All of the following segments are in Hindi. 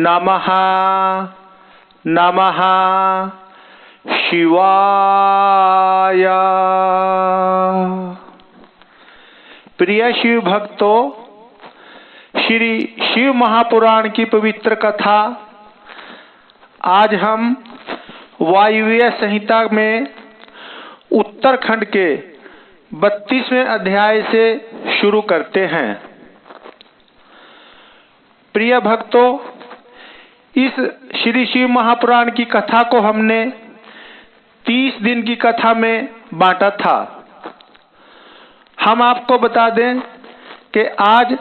नमः नमः शिवाय। प्रिय शिव भक्तों, श्री शिव महापुराण की पवित्र कथा आज हम वायव्य संहिता में उत्तरखंड के 32वें अध्याय से शुरू करते हैं। प्रिय भक्तों, इस श्री शिव महापुराण की कथा को हमने 30 दिन की कथा में बांटा था। हम आपको बता दें कि आज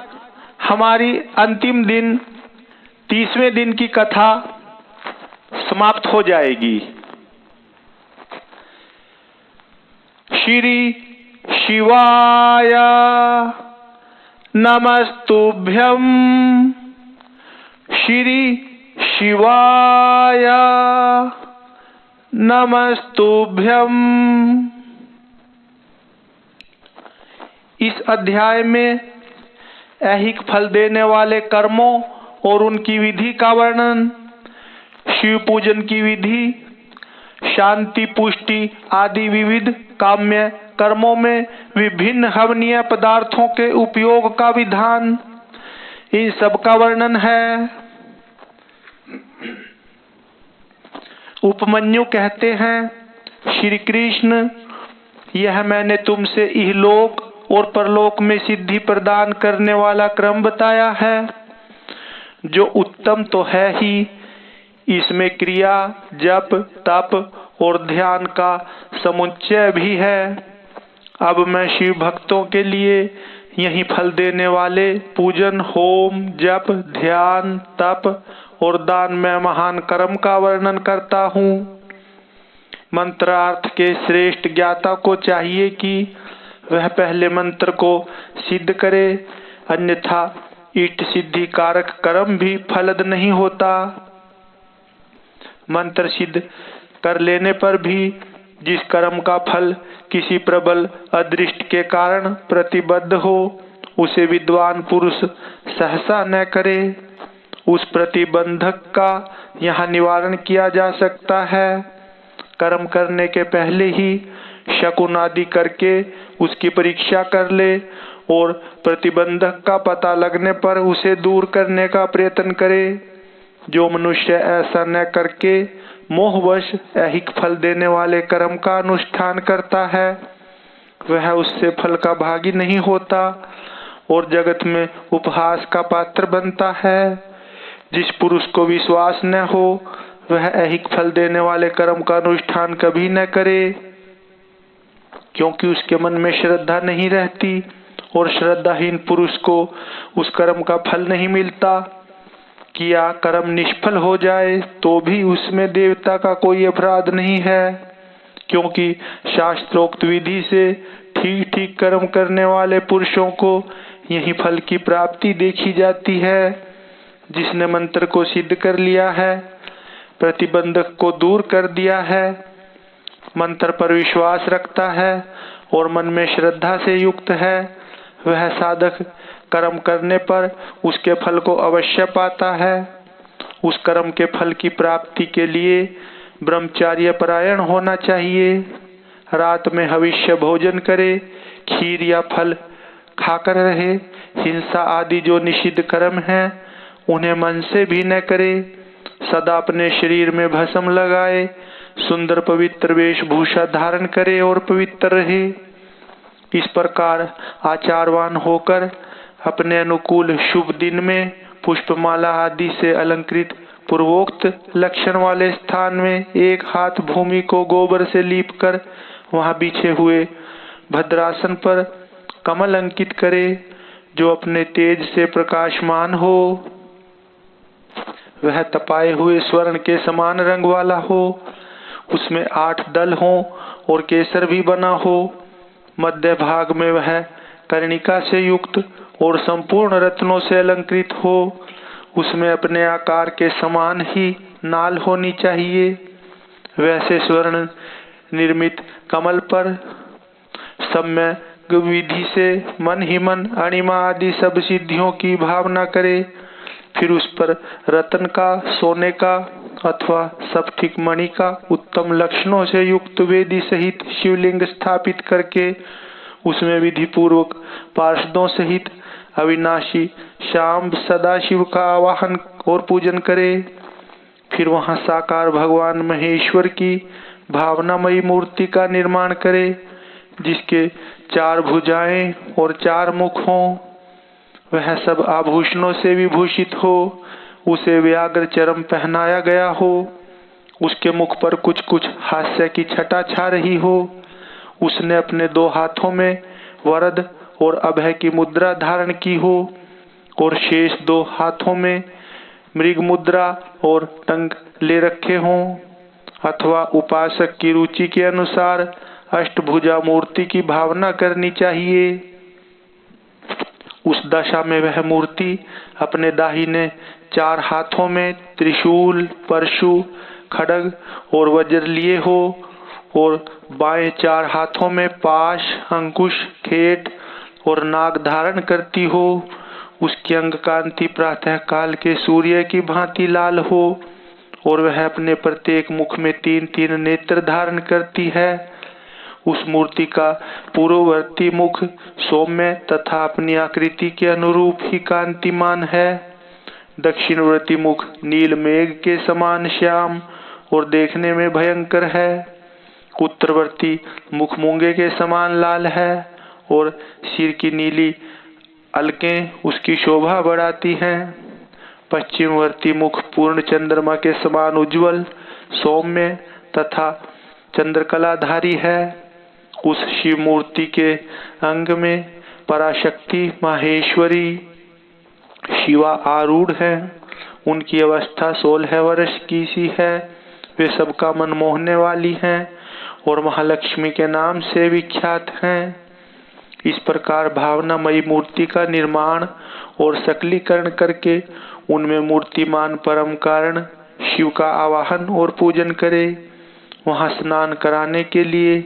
हमारी अंतिम दिन 30वें दिन की कथा समाप्त हो जाएगी। श्री शिवाय नमस्तुभ्यं। श्री शिवाय नमस्तुभ्यं। इस अध्याय में ऐहिक फल देने वाले कर्मों और उनकी विधि का वर्णन, शिव पूजन की विधि, शांति पुष्टि आदि विविध काम्य कर्मों में विभिन्न हवनीय पदार्थों के उपयोग का विधान, इन सब का वर्णन है। उपमन्यु कहते हैं, श्री कृष्ण, यह मैंने तुमसे इहलोक और परलोक में सिद्धि प्रदान करने वाला क्रम बताया है, जो उत्तम तो है ही, इसमें क्रिया, जप, तप और ध्यान का समुच्चय भी है। अब मैं शिव भक्तों के लिए यही फल देने वाले पूजन, होम, जप, ध्यान, तप और दान में महान कर्म का वर्णन करता हूँ। मंत्रार्थ के श्रेष्ठ ज्ञाता को चाहिए कि वह पहले मंत्र को सिद्ध करे, अन्यथा इष्ट सिद्धि कारक कर्म भी फलद नहीं होता। मंत्र सिद्ध कर लेने पर भी जिस कर्म का फल किसी प्रबल अदृष्ट के कारण प्रतिबद्ध हो, उसे विद्वान पुरुष सहसा न करे। उस प्रतिबंधक का यहाँ निवारण किया जा सकता है। कर्म करने के पहले ही शकुन आदि करके उसकी परीक्षा कर ले और प्रतिबंधक का पता लगने पर उसे दूर करने का प्रयत्न करे। जो मनुष्य ऐसा न करके मोहवश ऐहिक फल देने वाले कर्म का अनुष्ठान करता है, वह उससे फल का भागी नहीं होता और जगत में उपहास का पात्र बनता है। जिस पुरुष को विश्वास न हो, वह ऐहिक फल देने वाले कर्म का अनुष्ठान कभी न करे, क्योंकि उसके मन में श्रद्धा नहीं रहती और श्रद्धाहीन पुरुष को उस कर्म का फल नहीं मिलता। किया कर्म निष्फल हो जाए तो भी उसमें देवता का कोई अपराध नहीं है, क्योंकि शास्त्रोक्त विधि से ठीक ठीक कर्म करने वाले पुरुषों को यही फल की प्राप्ति देखी जाती है। जिसने मंत्र को सिद्ध कर लिया है, प्रतिबंधक को दूर कर दिया है, मंत्र पर विश्वास रखता है और मन में श्रद्धा से युक्त है, वह साधक कर्म करने पर उसके फल को अवश्य पाता है। उस कर्म के फल की प्राप्ति के लिए ब्रह्मचार्य परायण होना चाहिए। रात में हविष्य भोजन करे, खीर या फल खाकर रहे। हिंसा आदि जो निषिद्ध कर्म है, उन्हें मन से भी न करे। सदा अपने शरीर में भस्म लगाए, सुंदर पवित्र वेशभूषा धारण करे और पवित्र रहे। इस प्रकार आचारवान होकर अपने अनुकूल शुभ दिन में पुष्पमाला आदि से अलंकृत पूर्वोक्त लक्षण वाले स्थान में एक हाथ भूमि को गोबर से लीपकर वहां बिछे हुए भद्रासन पर कमल अंकित करे, जो अपने तेज से प्रकाशमान हो। वह तपाए हुए स्वर्ण के समान रंग वाला हो, उसमें 8 दल हो और केसर भी बना हो। मध्य भाग में वह कर्णिका से युक्त और संपूर्ण रत्नों से अलंकृत हो। उसमें अपने आकार के समान ही नाल होनी चाहिए। वैसे स्वर्ण निर्मित कमल पर सम्यक विधि से मन ही मन अणिमा आदि सब सिद्धियों की भावना करे। फिर उस पर रत्न का, सोने का अथवा स्फटिक मणि का उत्तम लक्षणों से युक्त वेदी सहित शिवलिंग स्थापित करके उसमें विधि पूर्वक पार्षदों सहित अविनाशी श्याम सदाशिव का आवाहन और पूजन करे। फिर वहां साकार भगवान महेश्वर की भावनामयी मूर्ति का निर्माण करे, जिसके 4 भुजाएं और 4 मुख हों। वह सब आभूषणों से विभूषित हो, उसे व्याघ्र चर्म पहनाया गया हो, उसके मुख पर कुछ कुछ हास्य की छटा छा रही हो। उसने अपने 2 हाथों में वरद और अभय की मुद्रा धारण की हो और शेष 2 हाथों में मृग मुद्रा और टंग ले रखे हों, अथवा उपासक की रुचि के अनुसार अष्टभुजा मूर्ति की भावना करनी चाहिए। उस दशा में वह मूर्ति अपने दाहिने 4 हाथों में त्रिशूल, परशु, खड्ग और वज्र लिए हो और बाएं 4 हाथों में पाश, अंकुश, खेट और नाग धारण करती हो। उसकी अंग कांति प्रातः काल के सूर्य की भांति लाल हो और वह अपने प्रत्येक मुख में 3-3 नेत्र धारण करती है। उस मूर्ति का पूर्ववर्ती मुख सौम्य तथा अपनी आकृति के अनुरूप ही कांतिमान है। दक्षिणवर्ती मुख नील मेघ के समान श्याम और देखने में भयंकर है। उत्तरवर्ती मुख मूंगे के समान लाल है और सिर की नीली अलकें उसकी शोभा बढ़ाती हैं। पश्चिमवर्ती मुख पूर्ण चंद्रमा के समान उज्जवल, सौम्य तथा चंद्रकलाधारी है। उस शिव मूर्ति के अंग में पराशक्ति माहेश्वरी शिवा आरूढ़ है। उनकी अवस्था 16 वर्ष की सी है। वे सबका मन मोहने वाली हैं और महालक्ष्मी के नाम से विख्यात हैं। इस प्रकार भावनामयी मूर्ति का निर्माण और सकलीकरण करके उनमें मूर्तिमान परम कारण शिव का आवाहन और पूजन करे। वहां स्नान कराने के लिए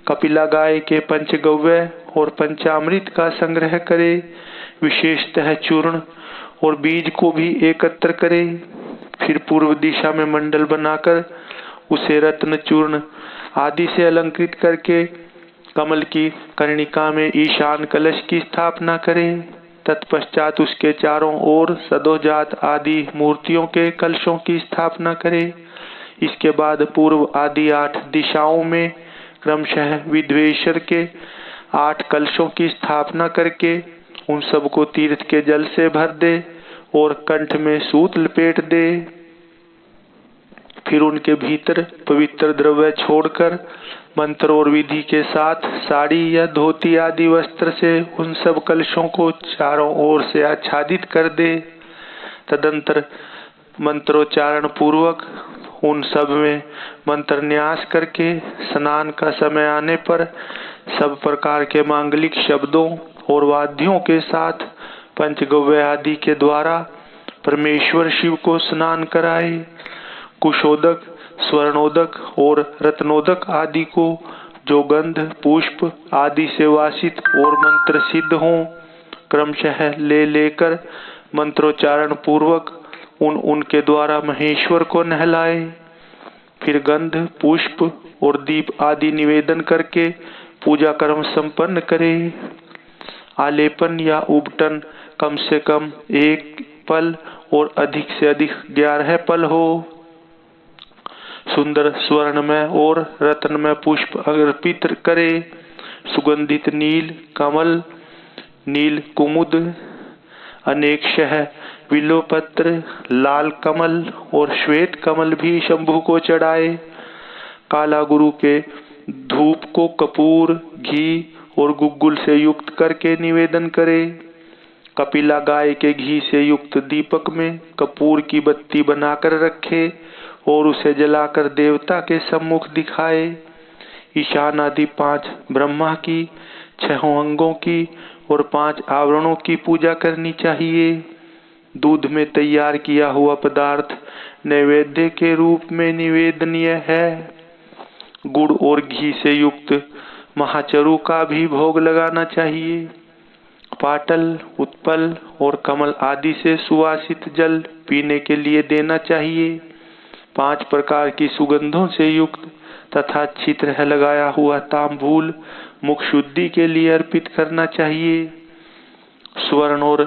कपिला गाय के पंचगव्य और पंचामृत का संग्रह करे। विशेषतः चूर्ण और बीज को भी एकत्र करे। फिर पूर्व दिशा में मंडल बनाकर उसे रत्न चूर्ण आदि से अलंकृत करके कमल की कर्णिका में ईशान कलश की स्थापना करे। तत्पश्चात उसके चारों ओर सदोजात आदि मूर्तियों के कलशों की स्थापना करे। इसके बाद पूर्व आदि 8 दिशाओं में क्रमशः विद्वेश्वर के 8 कलशों की स्थापना करके उन सबको तीर्थ के जल से भर दे और कंठ में सूत लपेट दे। फिर उनके भीतर पवित्र द्रव्य छोड़कर मंत्र और विधि के साथ साड़ी या धोती आदि वस्त्र से उन सब कलशों को चारों ओर से आच्छादित कर दे। तदंतर मंत्रोच्चारण पूर्वक उन सब में मंत्र न्यास करके स्नान का समय आने पर सब प्रकार के मांगलिक शब्दों और वाद्यों के साथ पंचगव्य आदि के द्वारा परमेश्वर शिव को स्नान कराए। कुशोदक, स्वर्णोदक और रत्नोदक आदि को जो गंध, पुष्प आदि से वासित और मंत्र सिद्ध हों, क्रमशः ले लेकर मंत्रोच्चारण पूर्वक उनके द्वारा महेश्वर को नहलाए। फिर गंध, पुष्प और दीप आदि निवेदन करके पूजा कर्म संपन्न करे। आलेपन या उबटन कम से कम 1 पल और अधिक से अधिक 11 पल हो। सुंदर स्वर्णमय और रत्नमय पुष्प अर्पित करे। सुगंधित नील कमल, नील कुमुद, अनेकशः बिल्वपत्र, लाल कमल और श्वेत कमल भी शंभु को चढ़ाए। काला गुरु के धूप को कपूर, घी और गुग्गुल से युक्त करके निवेदन करे। कपिला गाय के घी से युक्त दीपक में कपूर की बत्ती बनाकर रखे और उसे जलाकर देवता के सम्मुख दिखाए। ईशान आदि 5 ब्रह्मा की, 6 अंगों की और 5 आवरणों की पूजा करनी चाहिए। दूध में तैयार किया हुआ पदार्थ नैवेद्य के रूप में निवेदनीय है। गुड़ और घी से युक्त महाचरु का भी भोग लगाना चाहिए। पाटल, उत्पल और कमल आदि से सुवासित जल पीने के लिए देना चाहिए। 5 प्रकार की सुगंधों से युक्त तथा अच्छी तरह लगाया हुआ तांबूल मुख शुद्धि के लिए अर्पित करना चाहिए। स्वर्ण और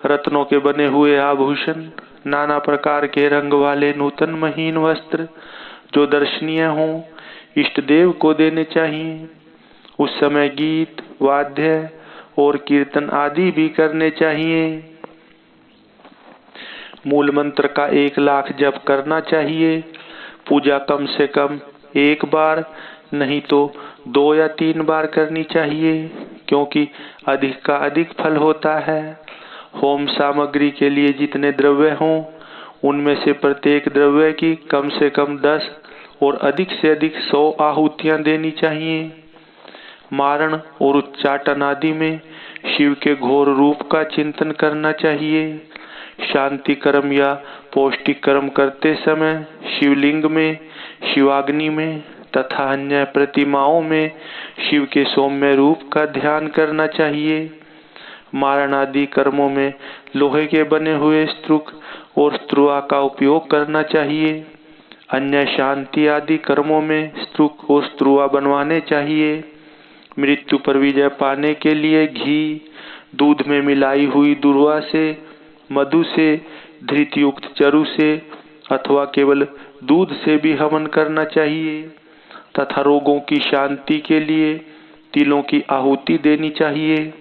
रत्नों के बने हुए आभूषण, नाना प्रकार के रंग वाले नूतन महीन वस्त्र जो दर्शनीय हों, इष्ट देव को देने चाहिए। उस समय गीत, वाद्य और कीर्तन आदि भी करने चाहिए। मूल मंत्र का 1 लाख जप करना चाहिए। पूजा कम से कम 1 बार नहीं तो 2 या 3 बार करनी चाहिए, क्योंकि अधिक का अधिक फल होता है। होम सामग्री के लिए जितने द्रव्य हों, उनमें से प्रत्येक द्रव्य की कम से कम 10 और अधिक से अधिक 100 आहुतियां देनी चाहिए। मारण और उच्चाटन आदि में शिव के घोर रूप का चिंतन करना चाहिए। शांति कर्म या पौष्टिक कर्म करते समय शिवलिंग में, शिवाग्नि में तथा अन्य प्रतिमाओं में शिव के सौम्य रूप का ध्यान करना चाहिए। मारण आदि कर्मों में लोहे के बने हुए स्तृक और स्त्रुआ का उपयोग करना चाहिए। अन्य शांति आदि कर्मों में स्तृक और स्त्रुआ बनवाने चाहिए। मृत्यु पर विजय पाने के लिए घी, दूध में मिलाई हुई दुर्वा से, मधु से, धृतयुक्त चरु से अथवा केवल दूध से भी हवन करना चाहिए तथा रोगों की शांति के लिए तिलों की आहुति देनी चाहिए।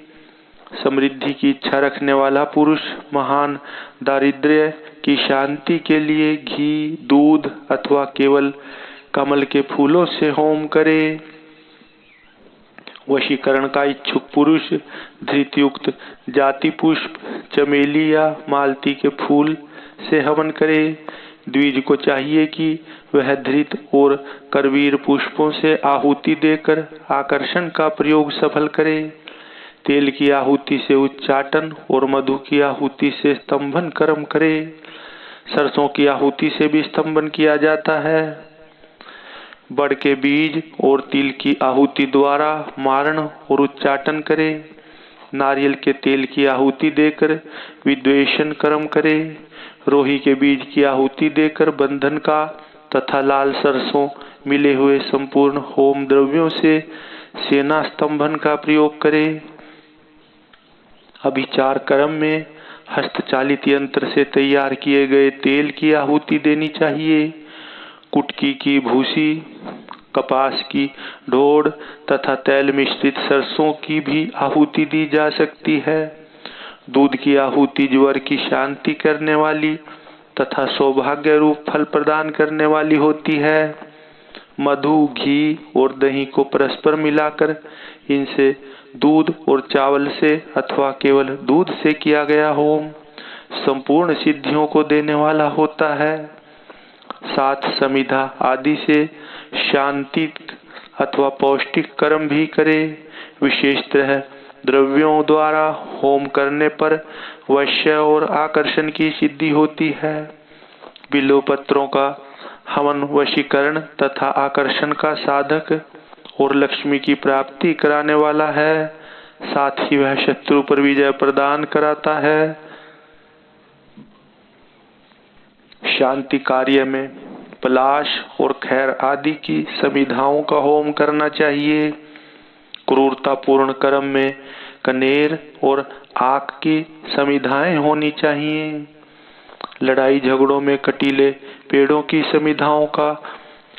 समृद्धि की इच्छा रखने वाला पुरुष महान दारिद्र्य की शांति के लिए घी, दूध अथवा केवल कमल के फूलों से होम करे। वशीकरण का इच्छुक पुरुष धृतयुक्त जाति पुष्प, चमेली या मालती के फूल से हवन करे। द्विज को चाहिए कि वह धृत और करवीर पुष्पों से आहुति देकर आकर्षण का प्रयोग सफल करे। तेल की आहुति से उच्चाटन और मधु की आहुति से स्तंभन कर्म करे। सरसों की आहुति से भी स्तंभन किया जाता है। बड़ के बीज और तिल की आहुति द्वारा मारण और उच्चाटन करे। नारियल के तेल की आहुति देकर विद्वेषण कर्म करे। रोही के बीज की आहुति देकर बंधन का तथा लाल सरसों मिले हुए संपूर्ण होम द्रव्यों से सेना स्तंभन का प्रयोग करे। अभिचार कर्म में हस्तचालित यंत्र से तैयार किए गए तेल की आहुति देनी चाहिए। कुटकी की भूसी, कपास की ढोड़ तथा तैल मिश्रित सरसों की भी आहुति दी जा सकती है। दूध की आहुति ज्वर की शांति करने वाली तथा सौभाग्य रूप फल प्रदान करने वाली होती है। मधु, घी और दही को परस्पर मिलाकर इनसे दूध और चावल से अथवा केवल दूध से किया गया होम संपूर्ण सिद्धियों को देने वाला होता है। 7 समिधा आदि से शांति अथवा पौष्टिक कर्म भी करे। विशेषतः द्रव्यों द्वारा होम करने पर वश्य और आकर्षण की सिद्धि होती है। बिल्व पत्रों का हवन वशीकरण तथा आकर्षण का साधक और लक्ष्मी की प्राप्ति कराने वाला है। साथ ही वह शत्रु पर विजय प्रदान कराता है। शांति कार्य में पलाश और खैर आदि की समिधाओं का होम करना चाहिए। क्रूरतापूर्ण कर्म में कनेर और आक की समिधाएं होनी चाहिए। लड़ाई झगड़ों में कटीले पेड़ों की समिधाओं का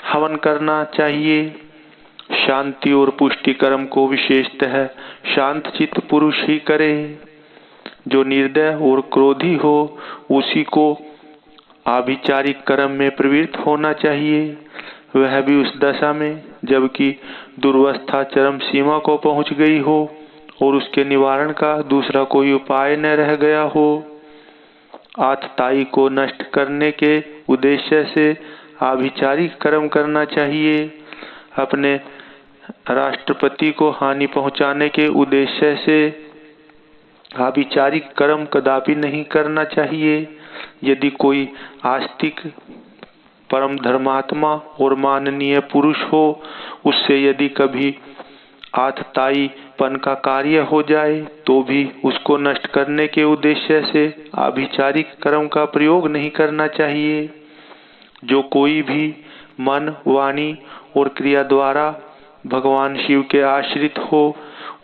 हवन करना चाहिए। शांति और पुष्टि कर्म को विशेषतः शांत चित्त पुरुष ही करे। जो निर्दय और क्रोधी हो उसी को आभिचारिक कर्म में प्रवृत्त होना चाहिए, वह भी उस दशा में जबकि दुर्वस्था चरम सीमा को पहुंच गई हो और उसके निवारण का दूसरा कोई उपाय न रह गया हो। आतताई को नष्ट करने के उद्देश्य से आभिचारिक कर्म करना चाहिए। अपने राष्ट्रपति को हानि पहुंचाने के उद्देश्य से आभिचारिक कर्म कदापि नहीं करना चाहिए। यदि कोई आस्तिक, परम धर्मात्मा और माननीय पुरुष हो, उससे यदि कभी आतताई पन का कार्य हो जाए तो भी उसको नष्ट करने के उद्देश्य से आभिचारिक कर्म का प्रयोग नहीं करना चाहिए। जो कोई भी मन, वाणी और क्रिया द्वारा भगवान शिव के आश्रित हो,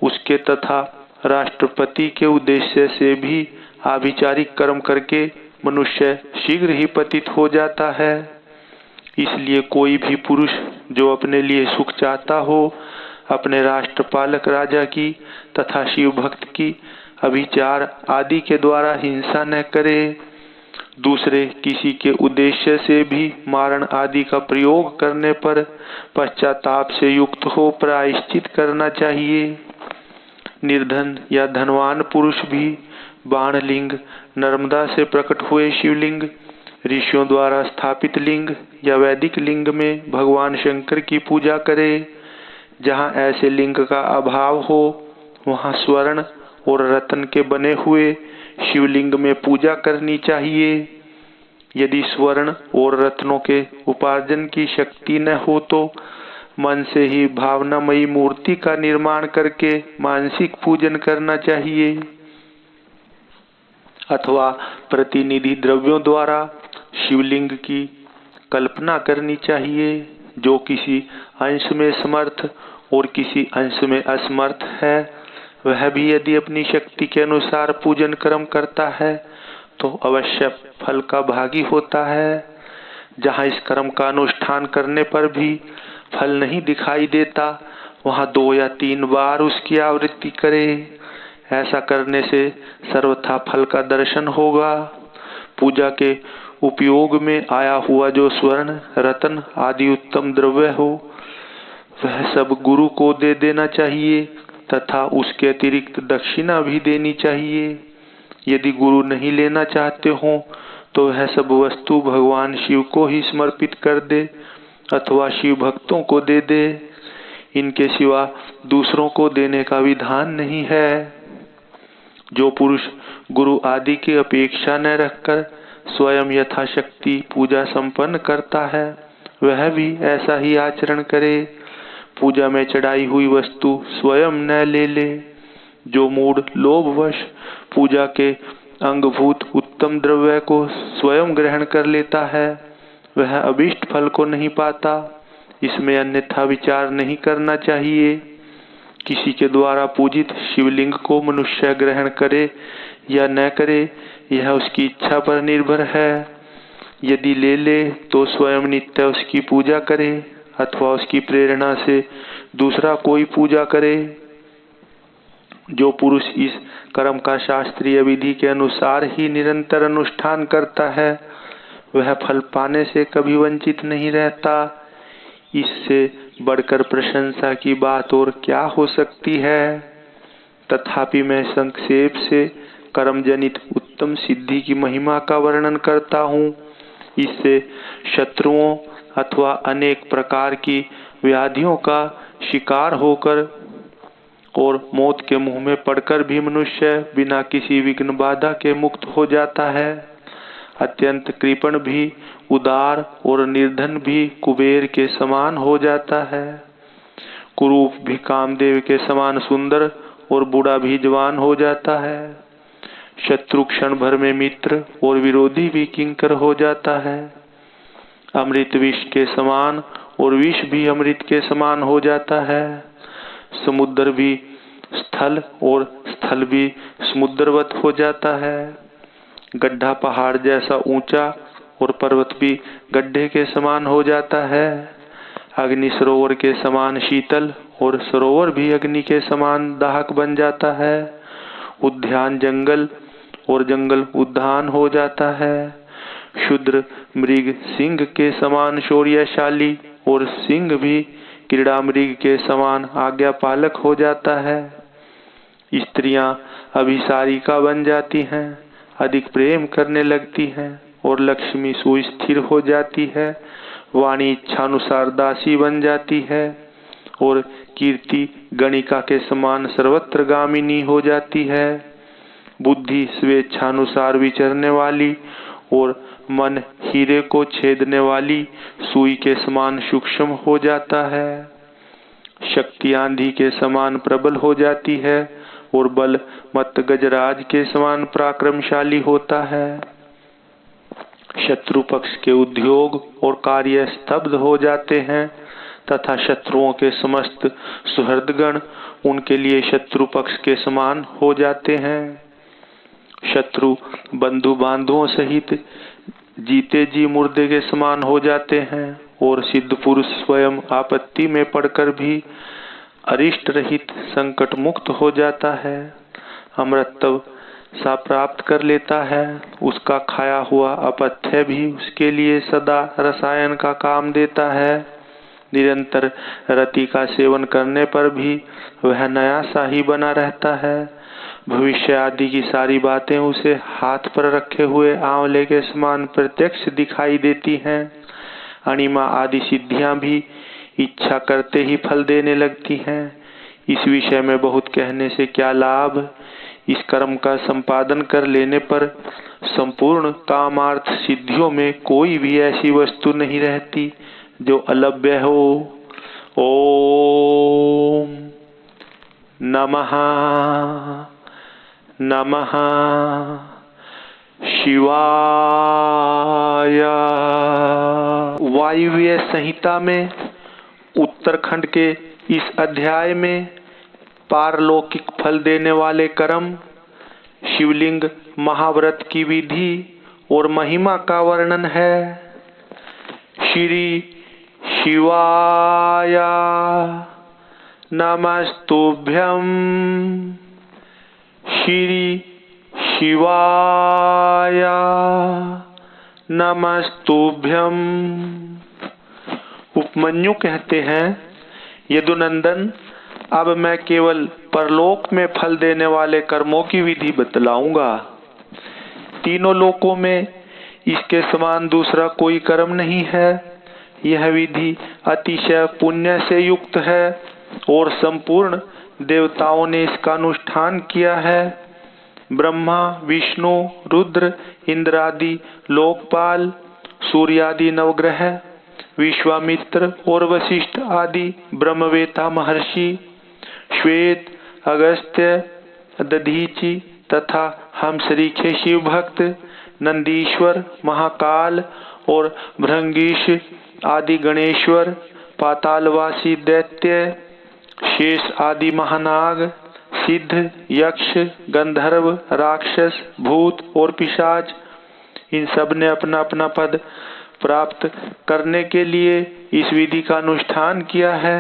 उसके तथा राष्ट्रपति के उद्देश्य से भी आभिचारिक कर्म करके मनुष्य शीघ्र ही पतित हो जाता है। इसलिए कोई भी पुरुष जो अपने लिए सुख चाहता हो, अपने राष्ट्रपालक राजा की तथा शिव भक्त की अभिचार आदि के द्वारा हिंसा न करे। दूसरे किसी के उद्देश्य से भी मारण आदि का प्रयोग करने पर पश्चाताप से युक्त हो प्रायश्चित करना चाहिए। निर्धन या धनवान पुरुष भी बाणलिंग, नर्मदा से प्रकट हुए शिवलिंग, ऋषियों द्वारा स्थापित लिंग या वैदिक लिंग में भगवान शंकर की पूजा करे। जहाँ ऐसे लिंग का अभाव हो वहाँ स्वर्ण और रत्न के बने हुए शिवलिंग में पूजा करनी चाहिए। यदि स्वर्ण और रत्नों के उपार्जन की शक्ति न हो तो मन से ही भावनामयी मूर्ति का निर्माण करके मानसिक पूजन करना चाहिए अथवा प्रतिनिधि द्रव्यों द्वारा शिवलिंग की कल्पना करनी चाहिए। जो किसी अंश में समर्थ और किसी अंश में असमर्थ है, वह भी यदि अपनी शक्ति के अनुसार पूजन कर्म करता है तो अवश्य फल का भागी होता है। जहाँ इस कर्म का अनुष्ठान करने पर भी फल नहीं दिखाई देता, वहाँ 2 या 3 बार उसकी आवृत्ति करे। ऐसा करने से सर्वथा फल का दर्शन होगा। पूजा के उपयोग में आया हुआ जो स्वर्ण, रत्न आदि उत्तम द्रव्य हो, वह सब गुरु को दे देना चाहिए तथा उसके अतिरिक्त दक्षिणा भी देनी चाहिए। यदि गुरु नहीं लेना चाहते हो तो वह सब वस्तु भगवान शिव को ही समर्पित कर दे अथवा शिव भक्तों को दे दे। इनके सिवा दूसरों को देने का विधान नहीं है। जो पुरुष गुरु आदि की अपेक्षा न रखकर स्वयं यथाशक्ति पूजा संपन्न करता है, वह भी ऐसा ही आचरण करे। पूजा में चढ़ाई हुई वस्तु स्वयं न ले ले। जो मूढ़ लोभवश पूजा के अंगभूत उत्तम द्रव्य को स्वयं ग्रहण कर लेता है, वह अभीष्ट फल को नहीं पाता। इसमें अन्यथा विचार नहीं करना चाहिए। किसी के द्वारा पूजित शिवलिंग को मनुष्य ग्रहण करे या न करे, यह उसकी इच्छा पर निर्भर है। यदि ले ले तो स्वयं नित्य उसकी पूजा करे अथवा उसकी प्रेरणा से दूसरा कोई पूजा करे। जो पुरुष इस कर्म का शास्त्रीय विधि के अनुसार ही निरंतर अनुष्ठान करता है, वह फल पाने से कभी वंचित नहीं रहता। इससे बढ़कर प्रशंसा की बात और क्या हो सकती है। तथापि मैं संक्षेप से कर्म जनित उत्तम सिद्धि की महिमा का वर्णन करता हूँ। इससे शत्रुओं अथवा अनेक प्रकार की व्याधियों का शिकार होकर और मौत के मुंह में पड़कर भी मनुष्य बिना किसी विघ्न बाधा के मुक्त हो जाता है। अत्यंत कृपण भी उदार और निर्धन भी कुबेर के समान हो जाता है। कुरूप भी कामदेव के समान सुंदर और बूढ़ा भी जवान हो जाता है। शत्रु क्षण भर में मित्र और विरोधी भी किंकर हो जाता है। अमृत विष के समान और विष भी अमृत के समान हो जाता है। समुद्र भी स्थल और स्थल भी समुद्रवत हो जाता है। गड्ढा पहाड़ जैसा ऊंचा और पर्वत भी गड्ढे के समान हो जाता है। अग्नि सरोवर के समान शीतल और सरोवर भी अग्नि के समान दाहक बन जाता है। उद्यान जंगल और जंगल उद्यान हो जाता है। शूद्र मृग सिंह के समान शौर्यशाली और सिंह भी क्रीड़ा मृग के समान आज्ञापालक हो जाता है। स्त्रियां अभिसारिका बन जाती हैं, अधिक प्रेम करने लगती हैं और लक्ष्मी सुस्थिर हो जाती है। वाणी इच्छानुसार दासी बन जाती है और कीर्ति गणिका के समान सर्वत्र गामिनी हो जाती है। बुद्धि स्वेच्छानुसार विचरने वाली और मन हीरे को छेदने वाली सुई के समान सूक्ष्म हो जाता है। शक्ति आंधी के समान प्रबल हो जाती है और बल मत गजराज के समान पराक्रमशाली होता है। शत्रु पक्ष के उद्योग और कार्य स्तब्ध हो जाते हैं तथा शत्रुओं के समस्त सुहृदगण उनके लिए शत्रु पक्ष के समान हो जाते हैं। शत्रु बंधु बांधुओं सहित जीते जी मुर्दे के समान हो जाते हैं और सिद्ध पुरुष स्वयं आपत्ति में पड़कर भी अरिष्ट रहित संकट मुक्त हो जाता है। अमृतत्व सा प्राप्त कर लेता है। उसका खाया हुआ अपथ्य भी उसके लिए सदा रसायन का काम देता है। निरंतर रति का सेवन करने पर भी वह नया सा ही बना रहता है। भविष्य आदि की सारी बातें उसे हाथ पर रखे हुए आंवले के समान प्रत्यक्ष दिखाई देती हैं। अणिमा आदि सिद्धियां भी इच्छा करते ही फल देने लगती हैं। इस विषय में बहुत कहने से क्या लाभ। इस कर्म का संपादन कर लेने पर संपूर्ण कामार्थ सिद्धियों में कोई भी ऐसी वस्तु नहीं रहती जो अलभ्य हो। ओम नमः नमः शिवाय। वायव्य संहिता में उत्तरखंड के इस अध्याय में पारलौकिक फल देने वाले कर्म, शिवलिंग महाव्रत की विधि और महिमा का वर्णन है। श्री शिवाय नमस्तुभ्यं। श्री शिवाय नमस्तुभ्यं। उपमन्यु कहते हैं, यदुनंदन, अब मैं केवल परलोक में फल देने वाले कर्मों की विधि बतलाऊंगा। तीनों लोकों में इसके समान दूसरा कोई कर्म नहीं है। यह विधि अतिशय पुण्य से युक्त है और संपूर्ण देवताओं ने इसका अनुष्ठान किया है। ब्रह्मा, विष्णु, रुद्र, इंद्र आदि लोकपाल, सूर्यादि नवग्रह, विश्वामित्र और वशिष्ठ आदि ब्रह्मवेता महर्षि, श्वेत, अगस्त्य, दधीचि तथा हम सरीखे शिव भक्त, नंदीश्वर, महाकाल और भृंगीश आदि गणेश्वर, पातालवासी दैत्य, शेष आदि महानाग, सिद्ध, यक्ष, गंधर्व, राक्षस, भूत और पिशाच, इन सब ने अपना अपना पद प्राप्त करने के लिए इस विधि का अनुष्ठान किया है।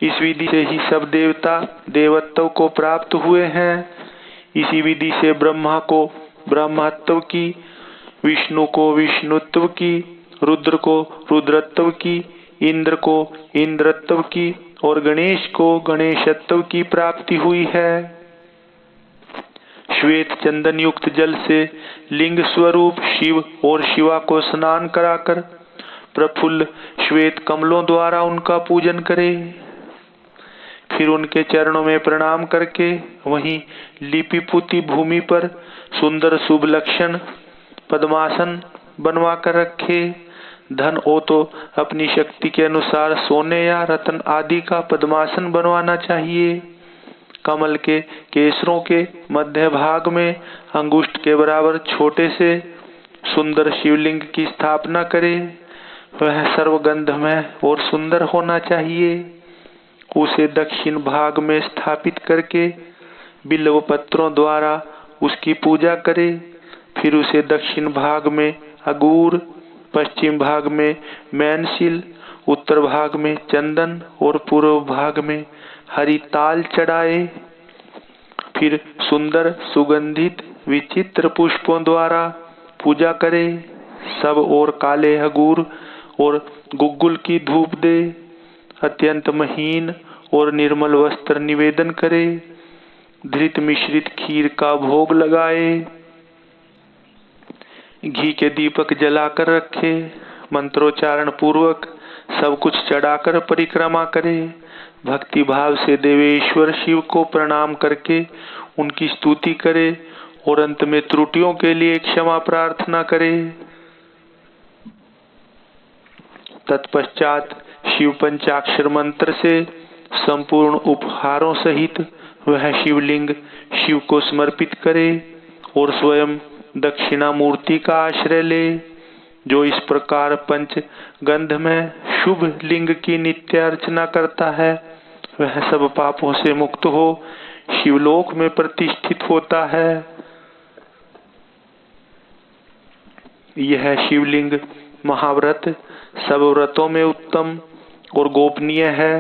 इस विधि से ही सब देवता देवत्व को प्राप्त हुए हैं। इसी विधि से ब्रह्मा को ब्रह्मत्व की, विष्णु को विष्णुत्व की, रुद्र को रुद्रत्व की, इंद्र को इंद्रत्व की और गणेश को गणेशत्व की प्राप्ति हुई है। श्वेत चंदन युक्त जल से लिंग स्वरूप शिव और शिवा को स्नान कराकर प्रफुल्ल श्वेत कमलों द्वारा उनका पूजन करे। फिर उनके चरणों में प्रणाम करके वहीं लिपि पुती भूमि पर सुंदर शुभ लक्षण पद्मासन बनवा कर रखे। धन हो तो अपनी शक्ति के अनुसार सोने या रत्न आदि का पद्मासन बनवाना चाहिए। कमल के केसरों के मध्य भाग में अंगुष्ठ के बराबर छोटे से सुंदर शिवलिंग की स्थापना करे। वह सर्वगंधमय और सुंदर होना चाहिए। उसे दक्षिण भाग में स्थापित करके बिल्व पत्रों द्वारा उसकी पूजा करे। फिर उसे दक्षिण भाग में अगूर, पश्चिम भाग में मैनसिल, उत्तर भाग में चंदन और पूर्व भाग में हरी ताल चढ़ाए। फिर सुंदर सुगंधित विचित्र पुष्पों द्वारा पूजा करे। सब और काले अगूर और गुग्गुल की धूप दे। अत्यंत महीन और निर्मल वस्त्र निवेदन करे। धृत मिश्रित खीर का भोग लगाए। घी के दीपक जलाकर रखे। मंत्रोच्चारण पूर्वक सब कुछ चढ़ाकर परिक्रमा करे। भक्ति भाव से देवेश्वर शिव को प्रणाम करके उनकी स्तुति करे और अंत में त्रुटियों के लिए क्षमा प्रार्थना करे। तत्पश्चात शिव पंचाक्षर मंत्र से संपूर्ण उपहारों सहित वह शिवलिंग शिव को समर्पित करे और स्वयं दक्षिणा मूर्ति का आश्रय ले। जो इस प्रकार पंच गंध में शुभ लिंग की नित्य अर्चना करता है वह सब पापों से मुक्त हो शिवलोक में प्रतिष्ठित होता है। यह शिवलिंग महाव्रत सब व्रतों में उत्तम और गोपनीय है।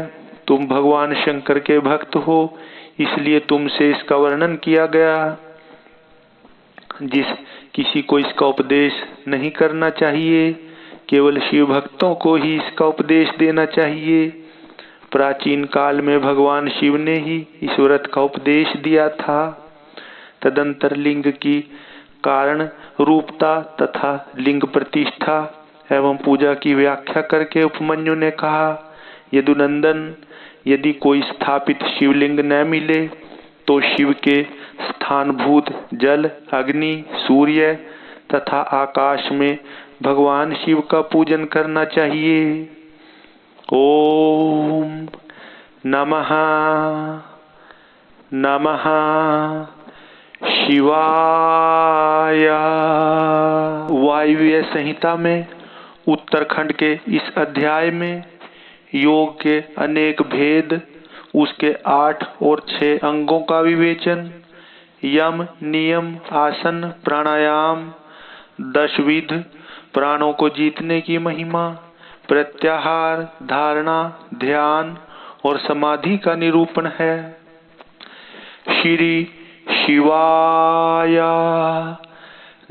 तुम भगवान शंकर के भक्त हो इसलिए तुमसे इसका वर्णन किया गया। जिस किसी को इसका उपदेश नहीं करना चाहिए, केवल शिव भक्तों को ही इसका उपदेश देना चाहिए। प्राचीन काल में भगवान शिव ने ही इस व्रत का उपदेश दिया था। तदंतर लिंग की कारण रूपता तथा लिंग प्रतिष्ठा एवं पूजा की व्याख्या करके उपमन्यु ने कहा, यदुनंदन, यदि कोई स्थापित शिवलिंग न मिले तो शिव के स्थानभूत जल, अग्नि, सूर्य तथा आकाश में भगवान शिव का पूजन करना चाहिए। ओम नमः नमः शिवाय। वायव्य संहिता में उत्तरखंड के इस अध्याय में योग के अनेक भेद, उसके 8 और 6 अंगों का विवेचन, यम, नियम, आसन, प्राणायाम, 10 विध प्राणों को जीतने की महिमा, प्रत्याहार, धारणा, ध्यान और समाधि का निरूपण है। श्री शिवाय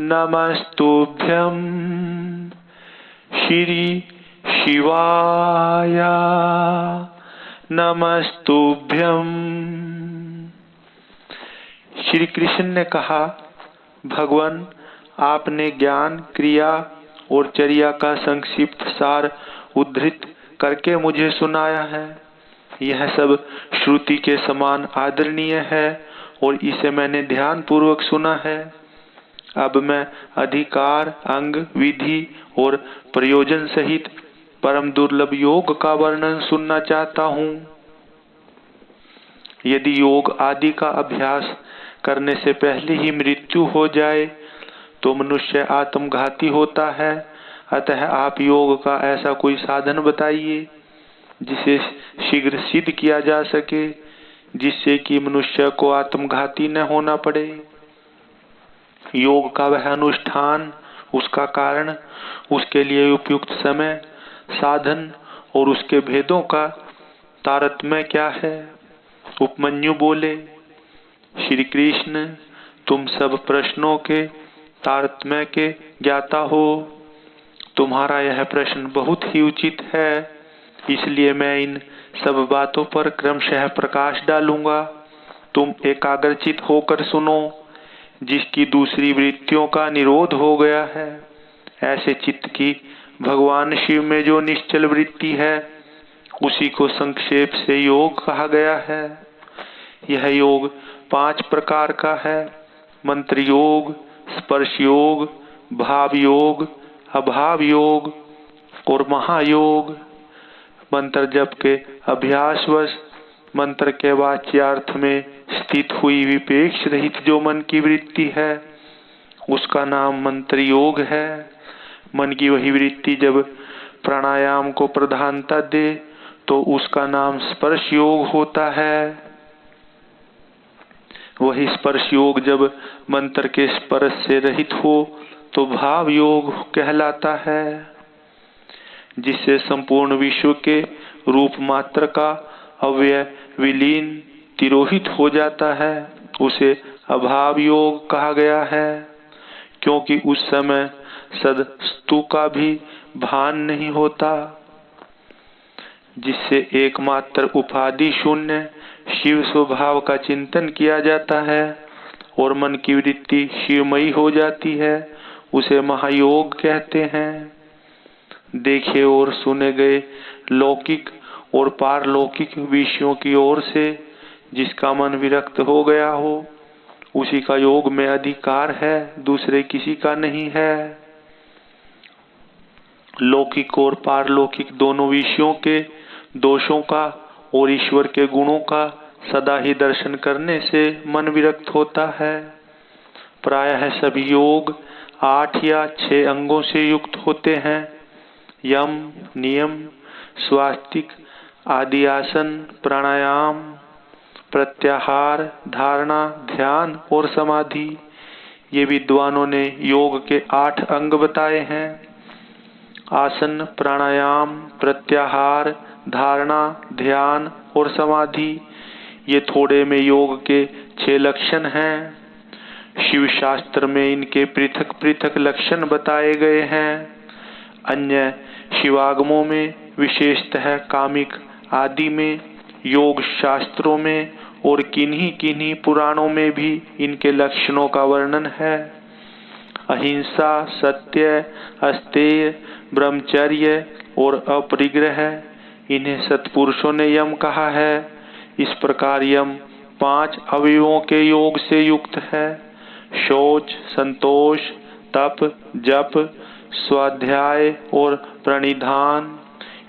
नमस्तुभ्यं। श्री शिवाय नमस्तुभ्यं। श्री कृष्ण ने कहा, भगवान, आपने ज्ञान, क्रिया और चर्या का संक्षिप्त सार उद्धृत करके मुझे सुनाया है। यह सब श्रुति के समान आदरणीय है और इसे मैंने ध्यान पूर्वक सुना है। अब मैं अधिकार, अंग, विधि और प्रयोजन सहित परम दुर्लभ योग का वर्णन सुनना चाहता हूँ। यदि योग आदि का अभ्यास करने से पहले ही मृत्यु हो जाए तो मनुष्य आत्मघाती होता है। अतः आप योग का ऐसा कोई साधन बताइए जिसे शीघ्र सिद्ध किया जा सके, जिससे कि मनुष्य को आत्मघाती न होना पड़े। योग का वह अनुष्ठान, उसका कारण, उसके लिए उपयुक्त समय, साधन और उसके भेदों का तारतम्य क्या है। उपमन्यु बोले, श्री कृष्ण, तुम सब प्रश्नों के तारतम्य के ज्ञाता हो। तुम्हारा यह प्रश्न बहुत ही उचित है, इसलिए मैं इन सब बातों पर क्रमशः प्रकाश डालूंगा। तुम एकाग्रचित होकर सुनो। जिसकी दूसरी वृत्तियों का निरोध हो गया है, ऐसे चित्त की भगवान शिव में जो निश्चल वृत्ति है, उसी को संक्षेप से योग कहा गया है। यह योग 5 प्रकार का है: मंत्र योग, स्पर्श योग, भाव योग, अभाव योग और महायोग। मंत्र जप के अभ्यासवश मंत्र के वाच्यार्थ में स्थित हुई विपेक्ष रहित जो मन की वृत्ति है, उसका नाम मंत्र योग है। मन की वही वृत्ति जब प्राणायाम को प्रधानता दे तो उसका नाम स्पर्श योग होता है। वही स्पर्श योग जब मंत्र के स्पर्श से रहित हो तो भाव योग कहलाता है। जिससे संपूर्ण विश्व के रूप मात्र का अव्यय विलीन तिरोहित हो जाता है, उसे अभाव योग कहा गया है। क्योंकि उस समय सदस्तु का भी भान नहीं होता। जिससे एकमात्र उपाधि शून्य शिव स्वभाव का चिंतन किया जाता है और मन की वृत्ति शिवमयी हो जाती है, उसे महायोग कहते हैं। देखे और सुने गए लौकिक और पारलौकिक विषयों की ओर से जिसका मन विरक्त हो गया हो, उसी का योग में अधिकार है, दूसरे किसी का नहीं है। लौकिक और पारलौकिक दोनों विषयों के दोषों का और ईश्वर के गुणों का सदा ही दर्शन करने से मन विरक्त होता है। प्रायः सभी योग 8 या 6 अंगों से युक्त होते हैं। यम, नियम, स्वास्तिक आदि आसन, प्राणायाम, प्रत्याहार, धारणा, ध्यान और समाधि, ये विद्वानों ने योग के 8 अंग बताए हैं। आसन, प्राणायाम, प्रत्याहार, धारणा, ध्यान और समाधि, ये थोड़े में योग के 6 लक्षण हैं। शिव शास्त्र में इनके पृथक पृथक लक्षण बताए गए हैं। अन्य शिवागमों में, विशेषतः कामिक आदि में, योग शास्त्रों में और किन्हीं किन्हीं पुराणों में भी इनके लक्षणों का वर्णन है। अहिंसा, सत्य, अस्तेय, ब्रह्मचर्य और अपरिग्रह, इन्हें सत्पुरुषों ने यम कहा है। इस प्रकार यम 5 अवयवों के योग से युक्त है। शौच, संतोष, तप, जप, स्वाध्याय और प्रणिधान,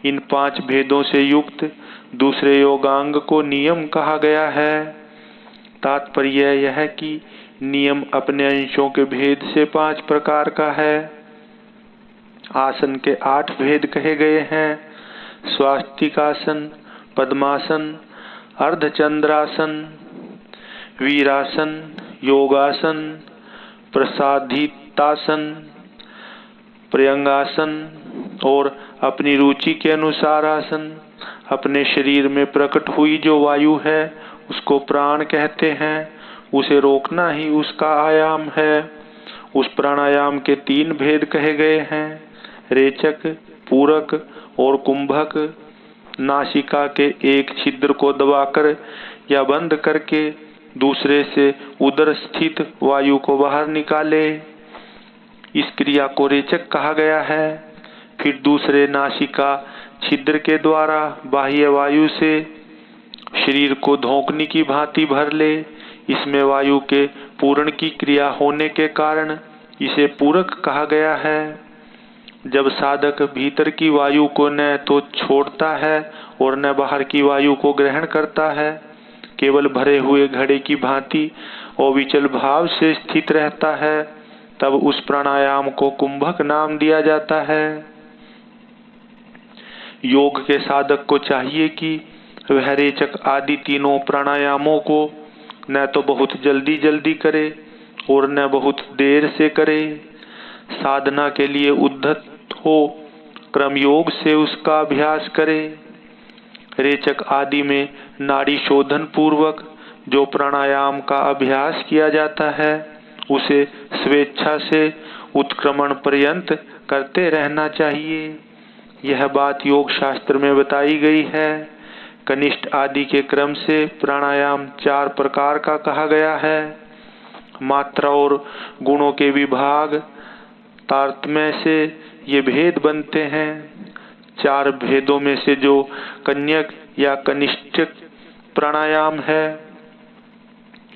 इन 5 भेदों से युक्त दूसरे योगांग को नियम कहा गया है। तात्पर्य यह है कि नियम अपने अंशों के भेद से 5 प्रकार का है। आसन के 8 भेद कहे गए हैं। स्वास्तिकासन, पद्मासन, अर्धचंद्रासन, वीरासन, योगासन, प्रसादितासन, पर्यंगासन और अपनी रुचि के अनुसार आसन। अपने शरीर में प्रकट हुई जो वायु है उसको प्राण कहते हैं। उसे रोकना ही उसका आयाम है। उस प्राणायाम के 3 भेद कहे गए हैं। रेचक, पूरक और कुंभक। नासिका के एक छिद्र को दबाकर या बंद करके दूसरे से उदर स्थित वायु को बाहर निकाले, इस क्रिया को रेचक कहा गया है। फिर दूसरे नासिका छिद्र के द्वारा बाह्य वायु से शरीर को धोंकने की भांति भर ले, इसमें वायु के पूरण की क्रिया होने के कारण इसे पूरक कहा गया है। जब साधक भीतर की वायु को न तो छोड़ता है और न बाहर की वायु को ग्रहण करता है, केवल भरे हुए घड़े की भांति अविचल भाव से स्थित रहता है, तब उस प्राणायाम को कुंभक नाम दिया जाता है। योग के साधक को चाहिए कि वह रेचक आदि तीनों प्राणायामों को न तो बहुत जल्दी जल्दी करे और न बहुत देर से करे। साधना के लिए उद्धत हो क्रम योग से उसका अभ्यास करे। रेचक आदि में नाड़ी शोधन पूर्वक जो प्राणायाम का अभ्यास किया जाता है उसे स्वेच्छा से उत्क्रमण पर्यंत करते रहना चाहिए। यह बात योग शास्त्र में बताई गई है। कनिष्ठ आदि के क्रम से प्राणायाम 4 प्रकार का कहा गया है। मात्रा और गुणों के विभाग तारतम्य से ये भेद बनते हैं। 4 भेदों में से जो कन्यक या कनिष्ठ प्राणायाम है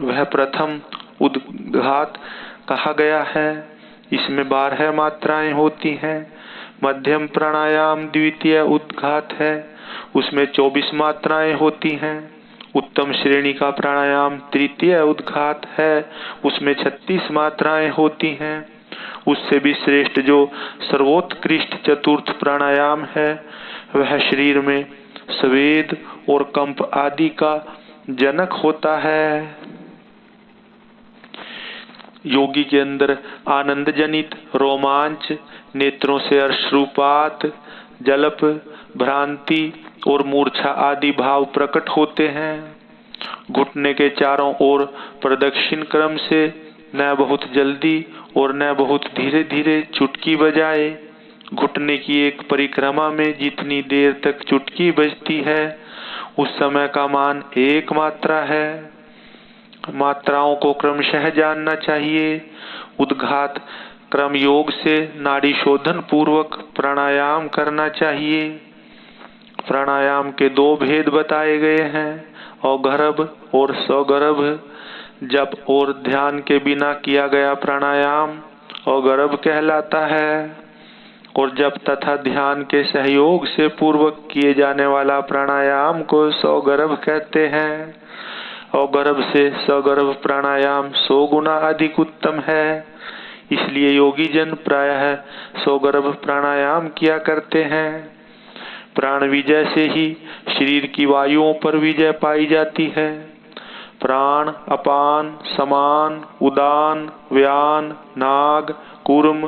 वह प्रथम उद्घात कहा गया है। इसमें 12 मात्राएं होती हैं। मध्यम प्राणायाम द्वितीय उद्घात है, उसमें 24 मात्राएं होती हैं। उत्तम श्रेणी का प्राणायाम तृतीय उद्घात है, उसमें 36 मात्राएं होती हैं। उससे भी श्रेष्ठ जो सर्वोत्कृष्ट चतुर्थ प्राणायाम है वह शरीर में स्वेद और कंप आदि का जनक होता है। योगी के अंदर आनंद जनित रोमांच, नेत्रों से अश्रुपात, जलप, भ्रांति और मूर्छा आदि भाव प्रकट होते हैं। घुटने के चारों ओर प्रदक्षिण क्रम से न बहुत जल्दी और न बहुत धीरे धीरे चुटकी बजाए। घुटने की एक परिक्रमा में जितनी देर तक चुटकी बजती है उस समय का मान 1 मात्रा है। मात्राओं को क्रमशः जानना चाहिए। उद्घात क्रम योग से नाड़ी शोधन पूर्वक प्राणायाम करना चाहिए। प्राणायाम के 2 भेद बताए गए हैं, अगर्भ और सगर्भ। जप और ध्यान के बिना किया गया प्राणायाम अगर्भ कहलाता है और जप तथा ध्यान के सहयोग से पूर्वक किए जाने वाला प्राणायाम को सौगर्भ कहते हैं। अगर्भ से सगर्भ प्राणायाम 100 गुना अधिक उत्तम है। इसलिए योगी जन प्रायः सौगर्भ प्राणायाम किया करते हैं। प्राण विजय से ही शरीर की वायुओं पर विजय पाई जाती है। प्राण, अपान, समान, उदान, व्यान, नाग, कूर्म,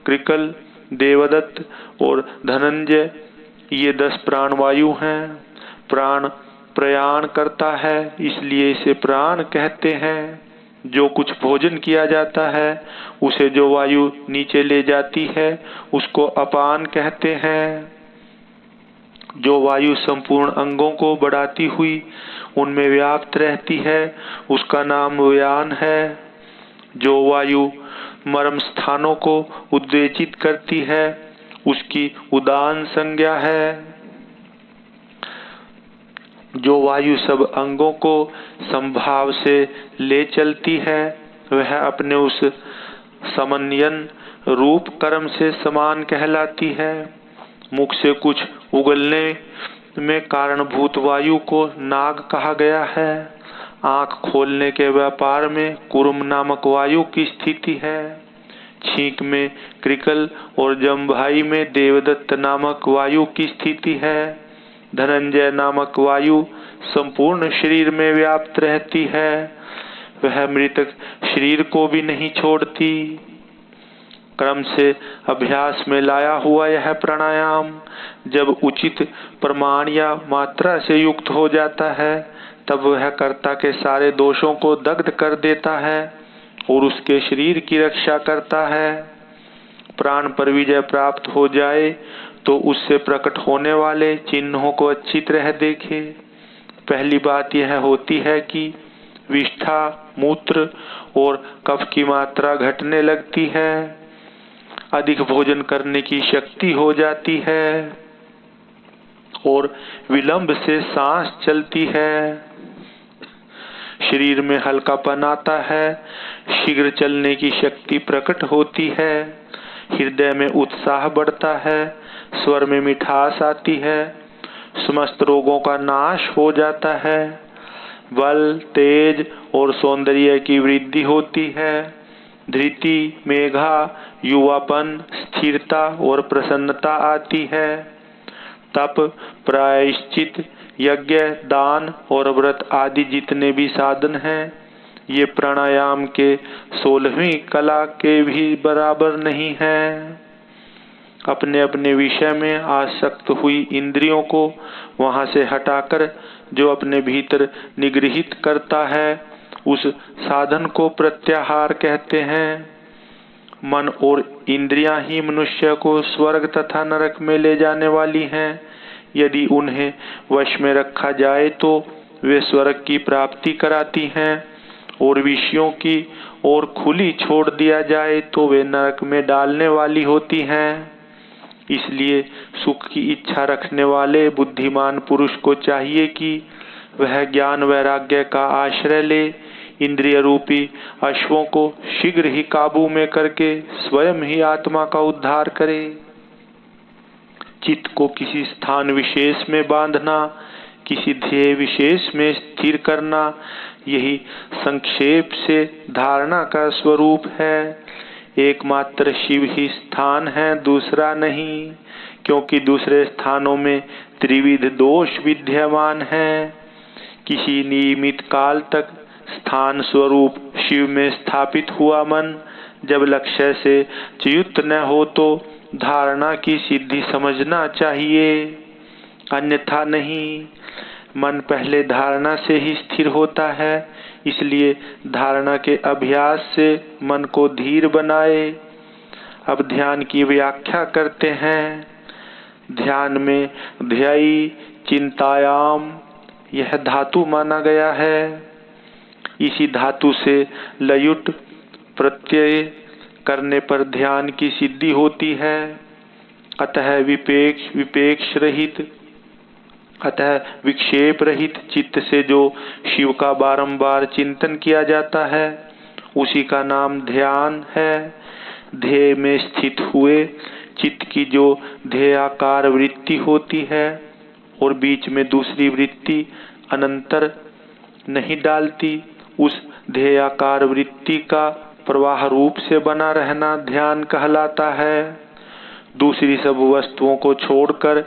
कृकल, देवदत्त और धनंजय, ये 10 प्राणवायु हैं। प्राण प्रयाण करता है, इसलिए इसे प्राण कहते हैं। जो कुछ भोजन किया जाता है उसे जो वायु नीचे ले जाती है उसको अपान कहते हैं। जो वायु संपूर्ण अंगों को बढ़ाती हुई उनमें व्याप्त रहती है उसका नाम व्यान है। जो वायु मर्म स्थानों को उद्वेजित करती है उसकी उदान संज्ञा है। जो वायु सब अंगों को संभाव से ले चलती है वह अपने उस समन्वयन रूप कर्म से समान कहलाती है। मुख से कुछ उगलने में कारणभूत वायु को नाग कहा गया है। आंख खोलने के व्यापार में कुर्म नामक वायु की स्थिति है। छींक में कृकल और जम्भाई में देवदत्त नामक वायु की स्थिति है। धनंजय नामक वायु संपूर्ण शरीर में व्याप्त रहती है। वह मृतक शरीर को भी नहीं छोड़ती। क्रम से अभ्यास में लाया हुआ यह प्राणायाम जब उचित प्रमाण या मात्रा से युक्त हो जाता है तब वह कर्ता के सारे दोषों को दग्ध कर देता है और उसके शरीर की रक्षा करता है। प्राण पर विजय प्राप्त हो जाए तो उससे प्रकट होने वाले चिन्हों को अच्छी तरह देखे। पहली बात यह होती है कि विष्ठा, मूत्र और कफ की मात्रा घटने लगती है। अधिक भोजन करने की शक्ति हो जाती है और विलंब से सांस चलती है। शरीर में हल्कापन आता है। शीघ्र चलने की शक्ति प्रकट होती है। हृदय में उत्साह बढ़ता है। स्वर में मिठास आती है। समस्त रोगों का नाश हो जाता है। बल, तेज और सौंदर्य की वृद्धि होती है। धृति, मेघा, युवापन, स्थिरता और प्रसन्नता आती है। तप, प्रायश्चित, यज्ञ, दान और व्रत आदि जितने भी साधन हैं ये प्राणायाम के 16वीं कला के भी बराबर नहीं है। अपने अपने विषय में आसक्त हुई इंद्रियों को वहां से हटाकर जो अपने भीतर निगृहित करता है उस साधन को प्रत्याहार कहते हैं। मन और इंद्रियां ही मनुष्य को स्वर्ग तथा नरक में ले जाने वाली हैं। यदि उन्हें वश में रखा जाए तो वे स्वर्ग की प्राप्ति कराती हैं और विषयों की ओर खुली छोड़ दिया जाए तो वे नरक में डालने वाली होती हैं। इसलिए सुख की इच्छा रखने वाले बुद्धिमान पुरुष को चाहिए कि वह ज्ञान वैराग्य का आश्रय ले, इंद्रिय रूपी अश्वों को शीघ्र ही काबू में करके स्वयं ही आत्मा का उद्धार करे। चित्त को किसी स्थान विशेष में बांधना, किसी ध्येय विशेष में स्थिर करना, यही संक्षेप से धारणा का स्वरूप है। एकमात्र शिव ही स्थान है, दूसरा नहीं, क्योंकि दूसरे स्थानों में त्रिविध दोष विद्यमान हैं। किसी नियमित काल तक स्थान स्वरूप शिव में स्थापित हुआ मन जब लक्ष्य से च्युत न हो तो धारणा की सिद्धि समझना चाहिए, अन्यथा नहीं। मन पहले धारणा से ही स्थिर होता है, इसलिए धारणा के अभ्यास से मन को धीर बनाए। अब ध्यान की व्याख्या करते हैं। ध्यान में ध्यायी, चिंतायाम यह धातु माना गया है। इसी धातु से लयुट प्रत्यय करने पर ध्यान की सिद्धि होती है। अतः विक्षेप रहित चित्त से जो शिव का बारंबार चिंतन किया जाता है उसी का नाम ध्यान है। ध्येय में स्थित हुए चित्त की जो ध्येयाकार वृत्ति होती है और बीच में दूसरी वृत्ति अनंतर नहीं डालती, उस ध्येयाकार वृत्ति का प्रवाह रूप से बना रहना ध्यान कहलाता है। दूसरी सब वस्तुओं को छोड़कर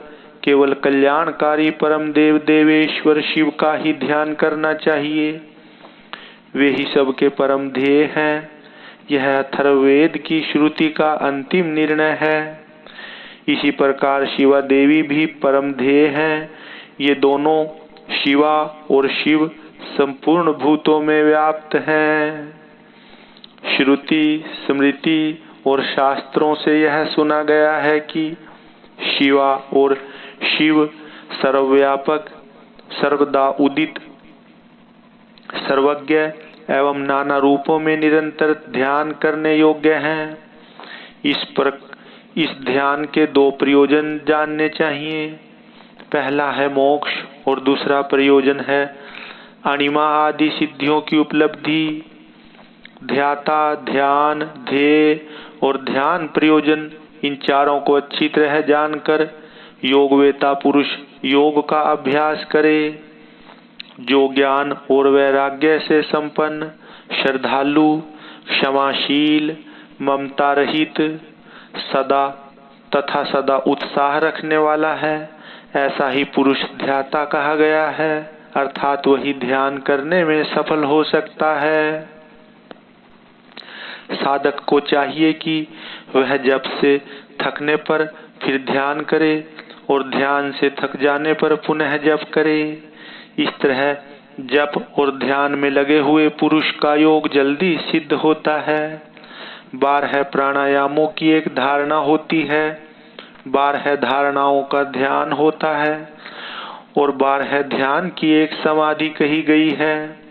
केवल कल्याणकारी परम देव देवेश्वर शिव का ही ध्यान करना चाहिए। वे ही सबके परम ध्येय हैं। यह अथर्ववेद की श्रुति का अंतिम निर्णय है। इसी प्रकार शिवा देवी भी परम ध्येय हैं। ये दोनों शिवा और शिव संपूर्ण भूतों में व्याप्त हैं। श्रुति, स्मृति और शास्त्रों से यह सुना गया है कि शिवा और शिव सर्वव्यापक, सर्वदा उदित, सर्वज्ञ एवं नाना रूपों में निरंतर ध्यान करने योग्य हैं। इस ध्यान के दो प्रयोजन जानने चाहिए। पहला है मोक्ष और दूसरा प्रयोजन है अणिमा आदि सिद्धियों की उपलब्धि। ध्याता, ध्यान, ध्येय और ध्यान प्रयोजन, इन चारों को अच्छी तरह जानकर योगवेता पुरुष योग का अभ्यास करे। जो ज्ञान और वैराग्य से संपन्न, श्रद्धालु, क्षमाशील, ममता रहित, सदा तथा सदा उत्साह रखने वाला है, ऐसा ही पुरुष ध्याता कहा गया है, अर्थात वही ध्यान करने में सफल हो सकता है। साधक को चाहिए कि वह जप से थकने पर फिर ध्यान करे और ध्यान से थक जाने पर पुनः जप करे। इस तरह जप और ध्यान में लगे हुए पुरुष का योग जल्दी सिद्ध होता है। 12 प्राणायामों की एक धारणा होती है, 12 धारणाओं का ध्यान होता है और 12 ध्यान की एक समाधि कही गई है।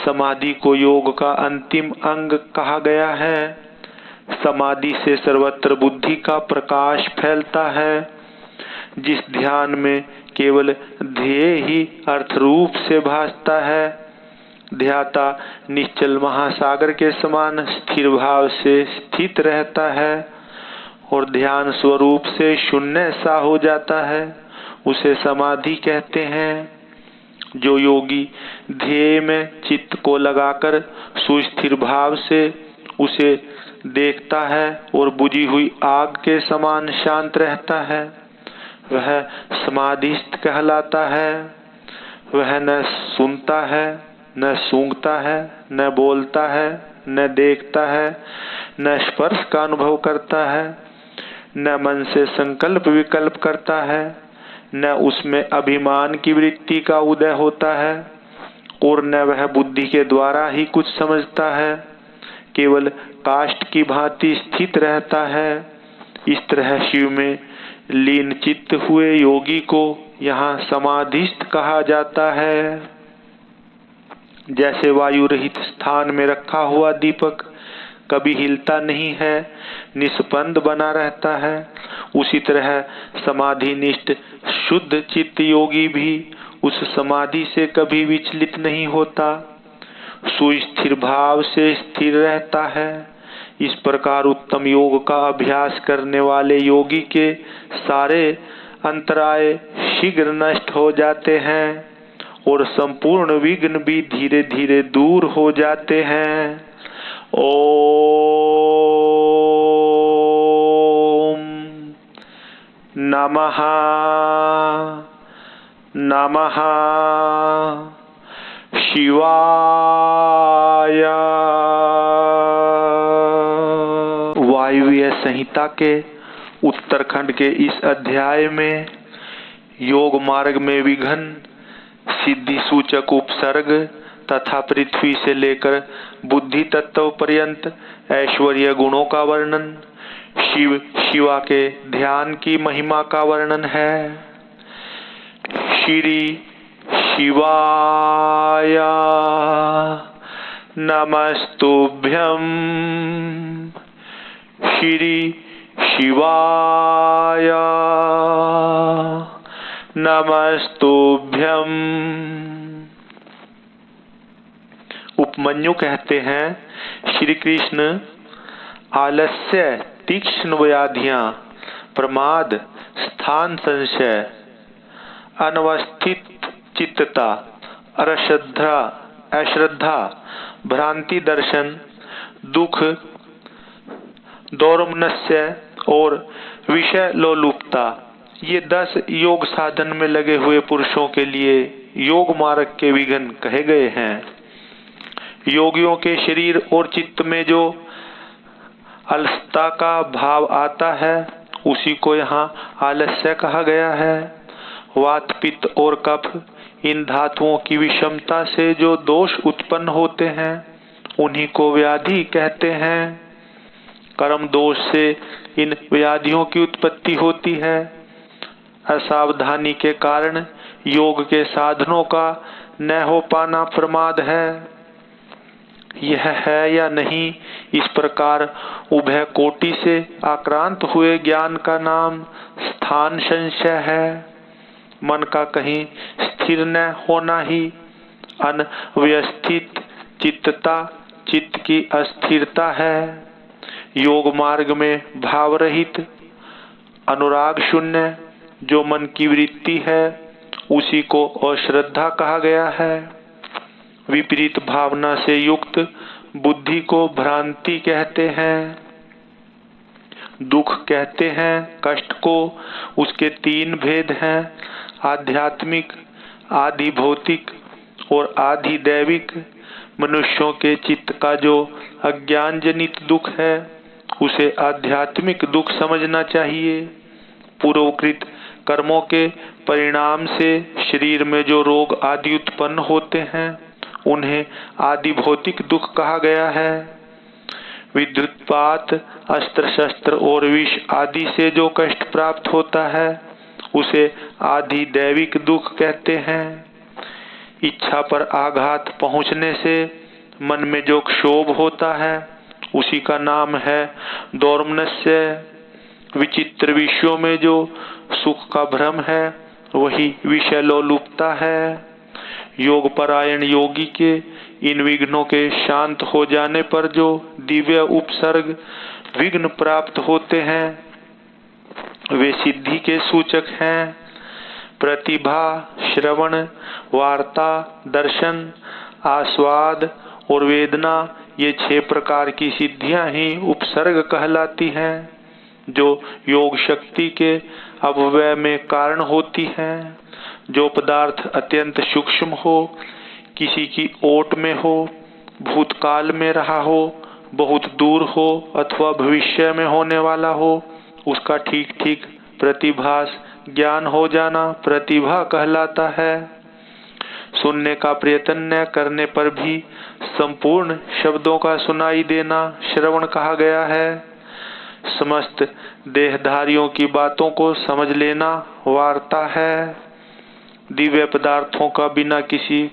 समाधि को योग का अंतिम अंग कहा गया है। समाधि से सर्वत्र बुद्धि का प्रकाश फैलता है। जिस ध्यान में केवल ध्येय ही अर्थ रूप से भासता है, ध्याता निश्चल महासागर के समान स्थिर भाव से स्थित रहता है और ध्यान स्वरूप से शून्य सा हो जाता है, उसे समाधि कहते हैं। जो योगी ध्येय में चित्त को लगाकर सुस्थिर भाव से उसे देखता है और बुझी हुई आग के समान शांत रहता है, वह समाधिस्थ कहलाता है। वह न सुनता है, न सूंघता है, न बोलता है, न देखता है, न स्पर्श का अनुभव करता है, न मन से संकल्प विकल्प करता है, न उसमें अभिमान की वृत्ति का उदय होता है और न वह बुद्धि के द्वारा ही कुछ समझता है, केवल काष्ठ की भांति स्थित रहता है। इस तरह शिव में लीन चित्त हुए योगी को यहाँ समाधिस्थ कहा जाता है। जैसे वायु रहित स्थान में रखा हुआ दीपक कभी हिलता नहीं है, निष्पन्द बना रहता है, उसी तरह समाधिनिष्ठ शुद्ध चित्त योगी भी उस समाधि से कभी विचलित नहीं होता, सुस्थिर भाव से स्थिर रहता है। इस प्रकार उत्तम योग का अभ्यास करने वाले योगी के सारे अंतराय शीघ्र नष्ट हो जाते हैं और संपूर्ण विघ्न भी धीरे धीरे दूर हो जाते हैं। ओम नमः नमः शिवाय। वायव्य संहिता के उत्तरखंड के इस अध्याय में योग मार्ग में विघ्न, सिद्धि सूचक उपसर्ग तथा पृथ्वी से लेकर बुद्धि तत्व पर्यंत ऐश्वर्य गुणों का वर्णन, शिव शिवा के ध्यान की महिमा का वर्णन है। श्री शिवाय नमस्तुभ्यं। श्री शिवाय नमस्तुभ्यं। उपमन्यु कहते हैं, श्री कृष्ण आलस्य, तीक्ष्ण व्याधियां, प्रमाद, स्थान संशय, अनवस्थित चित्तता, अश्रद्धा, भ्रांति दर्शन, दुख, दौर्मनस्य और विषय लोलुपता, ये 10 योग साधन में लगे हुए पुरुषों के लिए योग मार्ग के विघ्न कहे गए हैं। योगियों के शरीर और चित्त में जो अलसता का भाव आता है उसी को यहाँ आलस्य कहा गया है। वात, पित्त और कफ, इन धातुओं की विषमता से जो दोष उत्पन्न होते हैं उन्हीं को व्याधि कहते हैं। कर्म दोष से इन व्याधियों की उत्पत्ति होती है। असावधानी के कारण योग के साधनों का न हो पाना प्रमाद है। यह है या नहीं, इस प्रकार उभय कोटि से आक्रांत हुए ज्ञान का नाम स्थान संशय है। मन का कहीं स्थिर न होना ही अनव्यवस्थित चित्तता, चित्त की अस्थिरता है। योग मार्ग में भाव रहित, अनुराग शून्य जो मन की वृत्ति है उसी को अश्रद्धा कहा गया है। विपरीत भावना से युक्त बुद्धि को भ्रांति कहते हैं। दुख कहते हैं कष्ट को। उसके 3 भेद हैं, आध्यात्मिक, आधि भौतिक और आधि दैविक। मनुष्यों के चित्त का जो अज्ञान जनित दुख है उसे आध्यात्मिक दुख समझना चाहिए। पूर्वकृत कर्मों के परिणाम से शरीर में जो रोग आदि उत्पन्न होते हैं उन्हें आदि भौतिक दुख कहा गया है। विद्युत्पात, अस्त्र शस्त्र और विष आदि से जो कष्ट प्राप्त होता है उसे आदि दैविक दुख कहते हैं। इच्छा पर आघात पहुंचने से मन में जो क्षोभ होता है उसी का नाम है दौर्मनस्य। विचित्र विषयों में जो सुख का भ्रम है वही विषय लोलुपता है। योग परायण योगी के इन विघ्नों के शांत हो जाने पर जो दिव्य उपसर्ग विघ्न प्राप्त होते हैं वे सिद्धि के सूचक हैं। प्रतिभा, श्रवण, वार्ता, दर्शन, आस्वाद और वेदना, ये 6 प्रकार की सिद्धियां ही उपसर्ग कहलाती हैं जो योग शक्ति के अपव्यय में कारण होती हैं। जो पदार्थ अत्यंत सूक्ष्म हो, किसी की ओट में हो, भूतकाल में रहा हो, बहुत दूर हो अथवा भविष्य में होने वाला हो, उसका ठीक ठीक प्रतिभास ज्ञान हो जाना प्रतिभा कहलाता है। सुनने का प्रयत्न न करने पर भी संपूर्ण शब्दों का सुनाई देना श्रवण कहा गया है। समस्त देहधारियों की बातों को समझ लेना वार्ता है। दिव्य पदार्थों का बिना किसी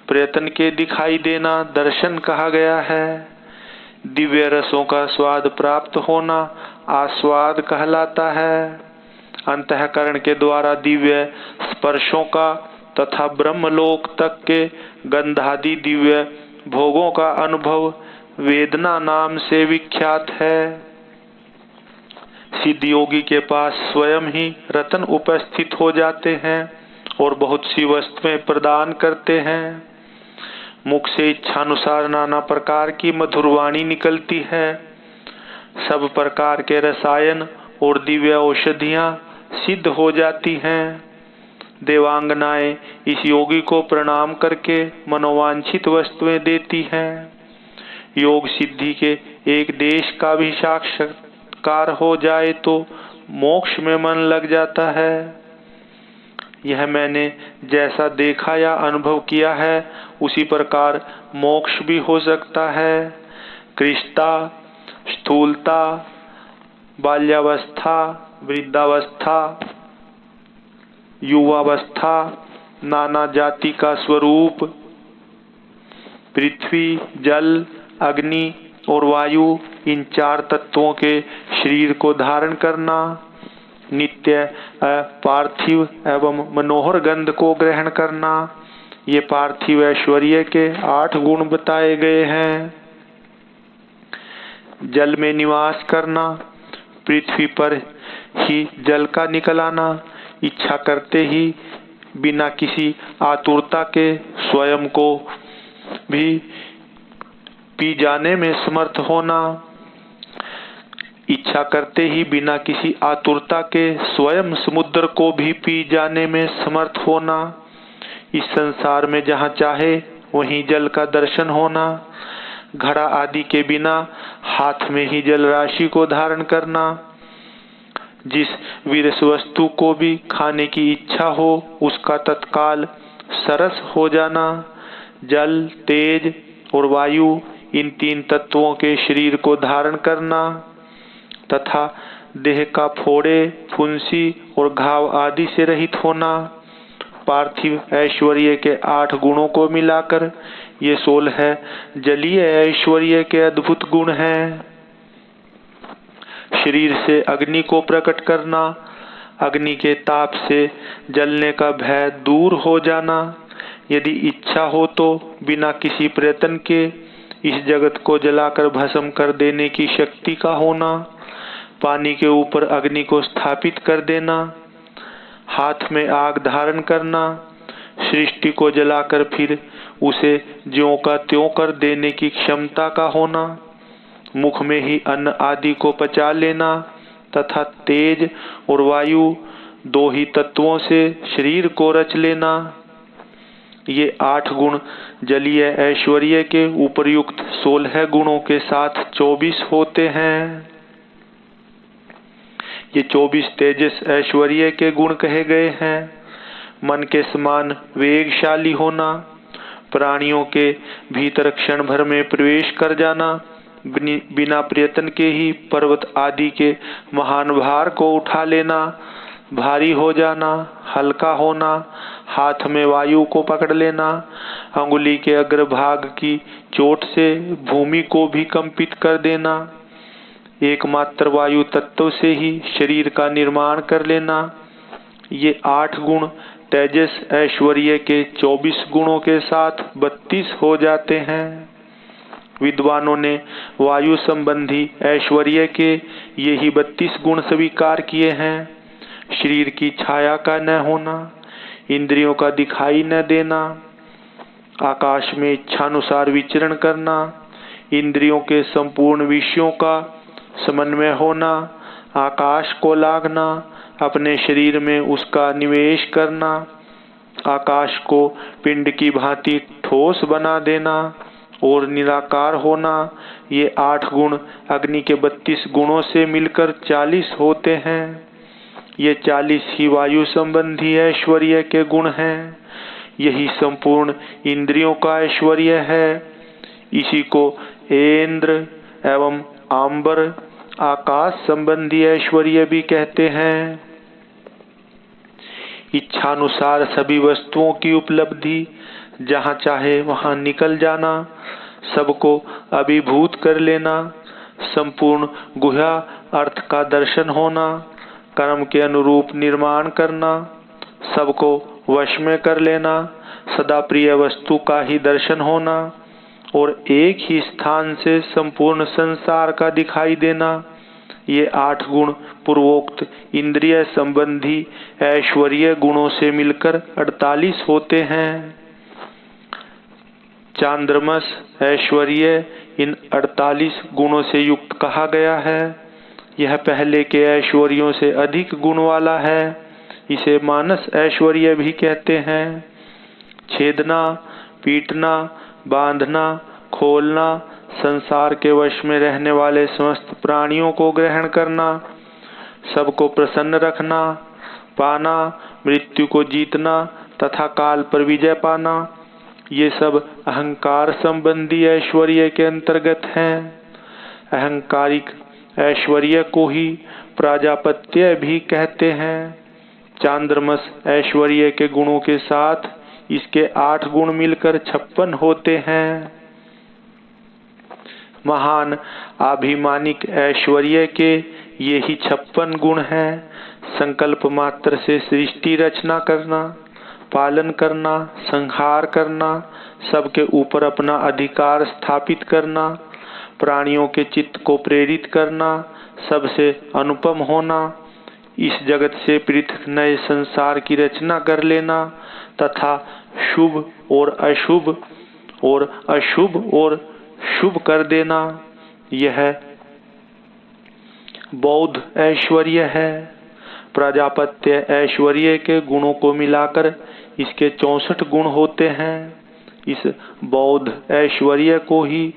प्रयत्न के दिखाई देना दर्शन कहा गया है। दिव्य रसों का स्वाद प्राप्त होना आस्वाद कहलाता है। अंतःकरण के द्वारा दिव्य स्पर्शों का तथा ब्रह्मलोक तक के गंधादि दिव्य भोगों का अनुभव वेदना नाम से विख्यात है। सिद्ध योगी के पास स्वयं ही रत्न उपस्थित हो जाते हैं और बहुत सी वस्तुएं प्रदान करते हैं। मुख से इच्छानुसार नाना प्रकार की मधुर वाणी निकलती है। सब प्रकार के रसायन और दिव्य औषधियां सिद्ध हो जाती हैं। देवांगनाएं इस योगी को प्रणाम करके मनोवांछित वस्तुएं देती हैं। योग सिद्धि के एक देश का भी साक्षात्कार हो जाए तो मोक्ष में मन लग जाता है। यह मैंने जैसा देखा या अनुभव किया है उसी प्रकार मोक्ष भी हो सकता है। कृष्णता, स्थूलता, बाल्यावस्था, वृद्धावस्था, युवावस्था, नाना जाति का स्वरूप, पृथ्वी, जल, अग्नि और वायु, इन 4 तत्वों के शरीर को धारण करना, नित्य पार्थिव एवं मनोहर गंध को ग्रहण करना, ये पार्थिव ऐश्वर्य के 8 गुण बताए गए हैं। जल में निवास करना, पृथ्वी पर ही जल का निकल आना, इच्छा करते ही बिना किसी आतुरता के स्वयं को भी पी जाने में समर्थ होना, इच्छा करते ही बिना किसी आतुरता के स्वयं समुद्र को भी पी जाने में समर्थ होना, इस संसार में जहाँ चाहे वहीं जल का दर्शन होना, घड़ा आदि के बिना हाथ में ही जल राशि को धारण करना, जिस विरस वस्तु को भी खाने की इच्छा हो उसका तत्काल सरस हो जाना, जल, तेज और वायु इन तीन तत्वों के शरीर को धारण करना तथा देह का फोड़े, फुंसी और घाव आदि से रहित होना, पार्थिव ऐश्वर्य के 8 गुणों को मिलाकर ये 16 जलीय ऐश्वर्य के अद्भुत गुण हैं। शरीर से अग्नि को प्रकट करना, अग्नि के ताप से जलने का भय दूर हो जाना, यदि इच्छा हो तो बिना किसी प्रयत्न के इस जगत को जलाकर भस्म कर देने की शक्ति का होना, पानी के ऊपर अग्नि को स्थापित कर देना, हाथ में आग धारण करना, सृष्टि को जलाकर फिर उसे ज्यों का त्यों कर देने की क्षमता का होना, मुख में ही अन्न आदि को पचा लेना तथा तेज और वायु 2 ही तत्वों से शरीर को रच लेना, ये 8 गुण जलीय ऐश्वर्य के उपरयुक्त 16 गुणों के साथ 24 होते हैं। ये 24 तेजस ऐश्वर्य के गुण कहे गए हैं। मन के समान वेगशाली होना, प्राणियों के भीतर क्षण भर में प्रवेश कर जाना, बिना प्रयत्न के ही पर्वत आदि के महान भार को उठा लेना, भारी हो जाना, हल्का होना, हाथ में वायु को पकड़ लेना, अंगुली के अग्रभाग की चोट से भूमि को भी कंपित कर देना, एकमात्र वायु तत्व से ही शरीर का निर्माण कर लेना, ये 8 गुण तेजस ऐश्वर्य के 24 गुणों के साथ 32 हो जाते हैं। विद्वानों ने वायु संबंधी ऐश्वर्य के यही 32 गुण स्वीकार किए हैं। शरीर की छाया का न होना, इंद्रियों का दिखाई न देना, आकाश में इच्छानुसार विचरण करना, इंद्रियों के संपूर्ण विषयों का समन्वय होना, आकाश को लागना, अपने शरीर में उसका निवेश करना, आकाश को पिंड की भांति ठोस बना देना और निराकार होना, ये 8 गुण अग्नि के 32 गुणों से मिलकर 40 होते हैं। ये 40 ही वायु संबंधी ऐश्वर्य के गुण हैं। यही संपूर्ण इंद्रियों का ऐश्वर्य है। इसी को इंद्र एवं आंबर आकाश संबंधी ऐश्वर्य भी कहते हैं। इच्छानुसार सभी वस्तुओं की उपलब्धि, जहाँ चाहे वहाँ निकल जाना, सबको अभिभूत कर लेना, संपूर्ण गुह्य अर्थ का दर्शन होना, कर्म के अनुरूप निर्माण करना, सबको वश में कर लेना, सदा प्रिय वस्तु का ही दर्शन होना और एक ही स्थान से संपूर्ण संसार का दिखाई देना, ये 8 गुण पूर्वोक्त इंद्रिय संबंधी ऐश्वर्य गुणों से मिलकर 48 होते हैं। चांद्रमस ऐश्वर्य इन 48 गुणों से युक्त कहा गया है। यह पहले के ऐश्वर्यों से अधिक गुण वाला है। इसे मानस ऐश्वर्य भी कहते हैं। छेदना, पीटना, बांधना, खोलना, संसार के वश में रहने वाले समस्त प्राणियों को ग्रहण करना, सबको प्रसन्न रखना, पाना, मृत्यु को जीतना तथा काल पर विजय पाना, ये सब अहंकार संबंधी ऐश्वर्य के अंतर्गत हैं। अहंकारिक ऐश्वर्य को ही प्राजापत्य भी कहते हैं। चांद्रमस ऐश्वर्य के गुणों के साथ इसके 8 गुण मिलकर 56 होते हैं। महान अभिमानिक ऐश्वर्य के ये ही 56 गुण हैं। संकल्प मात्र से सृष्टि रचना करना, पालन करना, संहार करना, सबके ऊपर अपना अधिकार स्थापित करना, प्राणियों के चित्त को प्रेरित करना, सबसे अनुपम होना, इस जगत से पृथक नए संसार की रचना कर लेना तथा शुभ और अशुभ और शुभ कर देना, यह बौद्ध ऐश्वर्य है। प्रजापत्य ऐश्वर्य के गुणों को मिलाकर इसके 64 गुण होते हैं। इस बौद्ध ऐश्वर्य को ही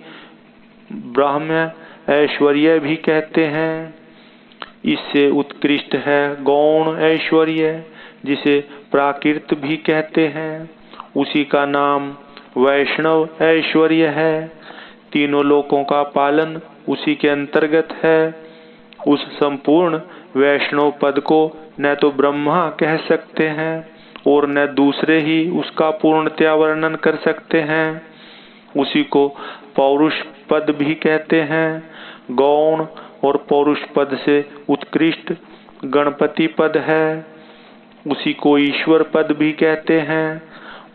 ब्रह्म ऐश्वर्य भी कहते हैं। इससे उत्कृष्ट है गौण ऐश्वर्य, जिसे प्राकृत भी कहते हैं। उसी का नाम वैष्णव ऐश्वर्य है। तीनों लोकों का पालन उसी के अंतर्गत है। उस संपूर्ण वैष्णव पद को न तो ब्रह्मा कह सकते हैं और न दूसरे ही उसका पूर्णतया वर्णन कर सकते हैं। उसी को पौरुष पद भी कहते हैं। गौण और पौरुष पद से उत्कृष्ट गणपति पद है। उसी को ईश्वर पद भी कहते हैं।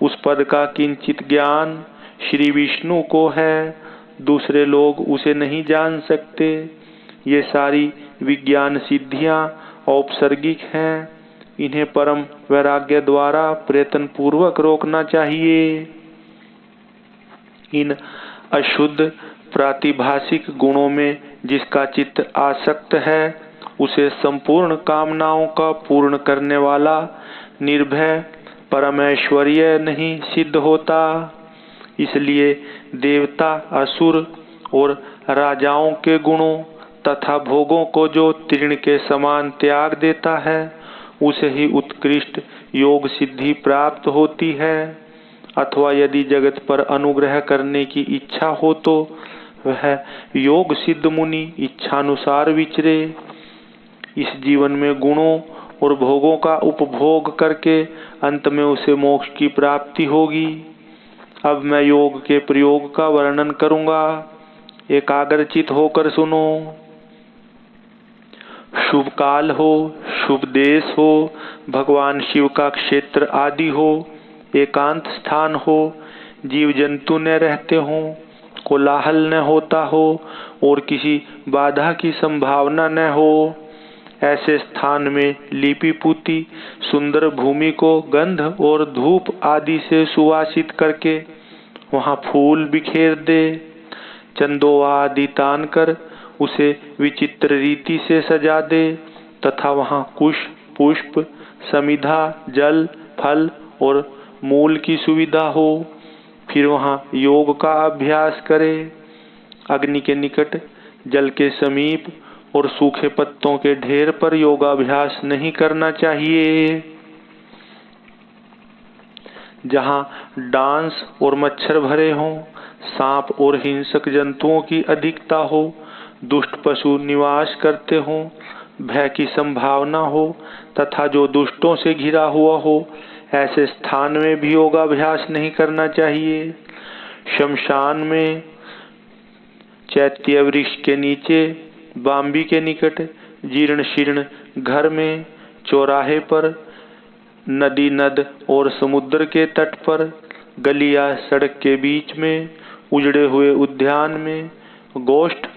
उस पद का किंचित ज्ञान श्री विष्णु को है, दूसरे लोग उसे नहीं जान सकते। ये सारी विज्ञान सिद्धियां औपसर्गिक हैं, इन्हें परम वैराग्य द्वारा प्रयत्न पूर्वक रोकना चाहिए। इन अशुद्ध प्रातिभाषिक गुणों में जिसका चित्त आसक्त है, उसे संपूर्ण कामनाओं का पूर्ण करने वाला निर्भय परमेश्वर्य नहीं सिद्ध होता। इसलिए देवता, असुर और राजाओं के गुणों तथा भोगों को जो तृण के समान त्याग देता है, उसे ही उत्कृष्ट योग सिद्धि प्राप्त होती है। अथवा यदि जगत पर अनुग्रह करने की इच्छा हो तो वह योग सिद्ध मुनि इच्छानुसार विचरे। इस जीवन में गुणों और भोगों का उपभोग करके अंत में उसे मोक्ष की प्राप्ति होगी। अब मैं योग के प्रयोग का वर्णन करूंगा, एकाग्रचित होकर सुनो। शुभ काल हो, शुभ देश हो, भगवान शिव का क्षेत्र आदि हो, एकांत स्थान हो, जीव जंतु न रहते हो, कोलाहल न होता हो और किसी बाधा की संभावना न हो, ऐसे स्थान में लिपि पुती सुंदर भूमि को गंध और धूप आदि से सुवासित करके वहां फूल बिखेर दे, चंदोवा आदि तान कर उसे विचित्र रीति से सजा दे तथा वहां कुश, पुष्प, समिधा, जल, फल और मूल की सुविधा हो। फिर वहां योग का अभ्यास करे। अग्नि के निकट, जल के समीप और सूखे पत्तों के ढेर पर योगाभ्यास नहीं करना चाहिए। जहां डांस और मच्छर भरे हों, सांप और हिंसक जंतुओं की अधिकता हो, दुष्ट पशु निवास करते हों, भय की संभावना हो तथा जो दुष्टों से घिरा हुआ हो, ऐसे स्थान में भी योगाभ्यास नहीं करना चाहिए। शमशान में, चैत्य वृक्ष के नीचे, बाम्बी के निकट, जीर्ण शीर्ण घर में, चौराहे पर, नदी नद और समुद्र के तट पर, गली या सड़क के बीच में, उजड़े हुए उद्यान में, गोष्ठ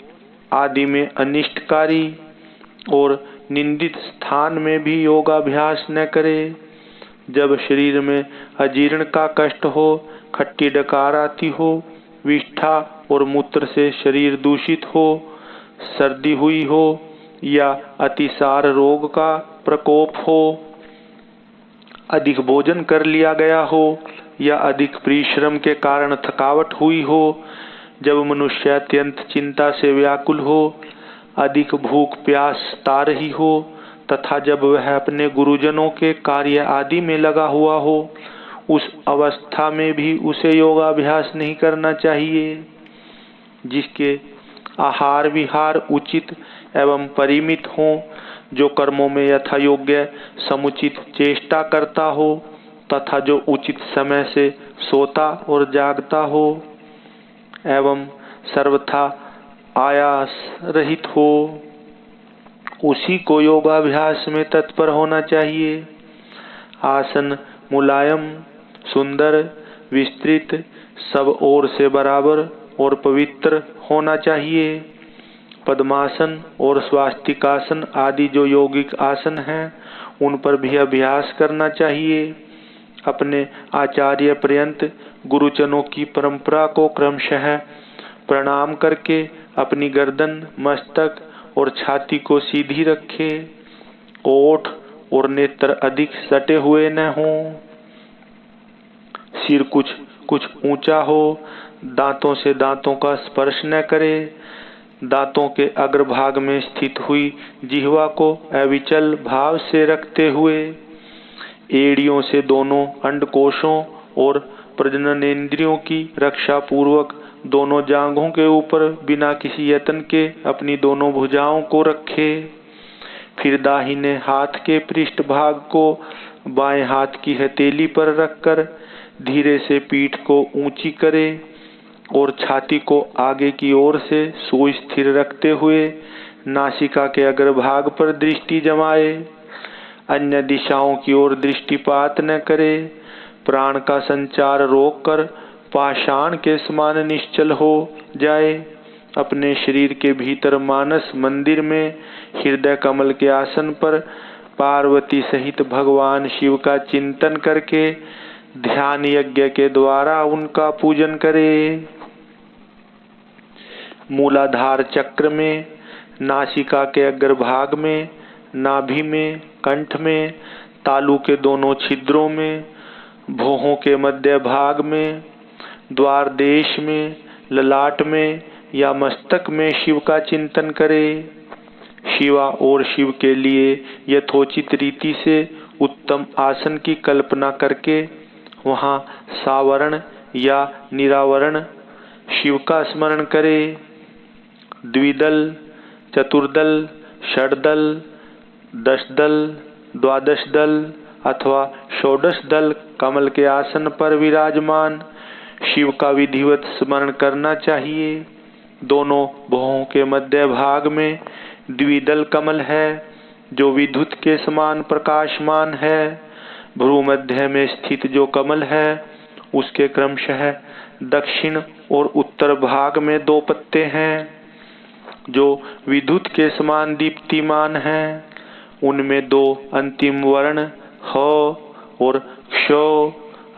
आदि में अनिष्टकारी और निंदित स्थान में भी योगाभ्यास न करे। जब शरीर में अजीर्ण का कष्ट हो, खट्टी डकार आती हो, विष्ठा और मूत्र से शरीर दूषित हो, सर्दी हुई हो या अतिसार रोग का प्रकोप हो, अधिक भोजन कर लिया गया हो या अधिक परिश्रम के कारण थकावट हुई हो, जब मनुष्य अत्यंत चिंता से व्याकुल हो, अधिक भूख प्यास ता रही हो तथा जब वह अपने गुरुजनों के कार्य आदि में लगा हुआ हो, उस अवस्था में भी उसे योगाभ्यास नहीं करना चाहिए। जिसके आहार विहार उचित एवं परिमित हो, जो कर्मों में यथा योग्य समुचित चेष्टा करता हो तथा जो उचित समय से सोता और जागता हो एवं सर्वथा आयास रहित हो, उसी को योगाभ्यास में तत्पर होना चाहिए। आसन मुलायम, सुंदर, विस्तृत, सब ओर से बराबर और पवित्र होना चाहिए। पद्मासन और स्वास्तिकासन आदि जो यौगिक आसन हैं उन पर भी अभ्यास करना चाहिए। अपने आचार्य पर्यंत गुरुजनों की परंपरा को क्रमशः प्रणाम करके अपनी गर्दन, मस्तक और छाती को सीधी रखे। ओठ और नेत्र अधिक सटे हुए न हों। सिर कुछ ऊंचा हो। दांतों से दांतों का स्पर्श न करे। दांतों के अग्रभाग में स्थित हुई जिह्वा को अविचल भाव से रखते हुए एड़ियों से दोनों अंडकोशों और प्रजननेंद्रियों की रक्षा पूर्वक दोनों जांघों के ऊपर बिना किसी यत्न के अपनी दोनों भुजाओं को रखे। फिर दाहिने हाथ के पृष्ठ भाग को बाएं हाथ की हथेली पर रखकर धीरे से पीठ को ऊंची करे और छाती को आगे की ओर से सुस्थिर रखते हुए नासिका के अग्रभाग पर दृष्टि जमाए। अन्य दिशाओं की ओर दृष्टिपात न करे। प्राण का संचार रोककर पाषाण के समान निश्चल हो जाए। अपने शरीर के भीतर मानस मंदिर में हृदय कमल के आसन पर पार्वती सहित भगवान शिव का चिंतन करके ध्यान यज्ञ के द्वारा उनका पूजन करे। मूलाधार चक्र में, नासिका के अग्रभाग में, नाभि में, कंठ में, तालू के दोनों छिद्रों में, भौहों के मध्य भाग में, द्वार देश में, ललाट में या मस्तक में शिव का चिंतन करे। शिवा और शिव के लिए यथोचित रीति से उत्तम आसन की कल्पना करके वहां सावरण या निरावरण शिव का स्मरण करे। द्विदल, चतुर्दल, षड्दल, दशदल, द्वादश दल अथवा षोडश दल कमल के आसन पर विराजमान शिव का विधिवत स्मरण करना चाहिए। दोनों भौहों के मध्य भाग में द्विदल कमल है जो विद्युत के समान प्रकाशमान है। भ्रू मध्य में स्थित जो कमल है उसके क्रमशः दक्षिण और उत्तर भाग में दो पत्ते हैं जो विद्युत के समान दीप्तिमान हैं। उनमें दो अंतिम वर्ण ह और क्ष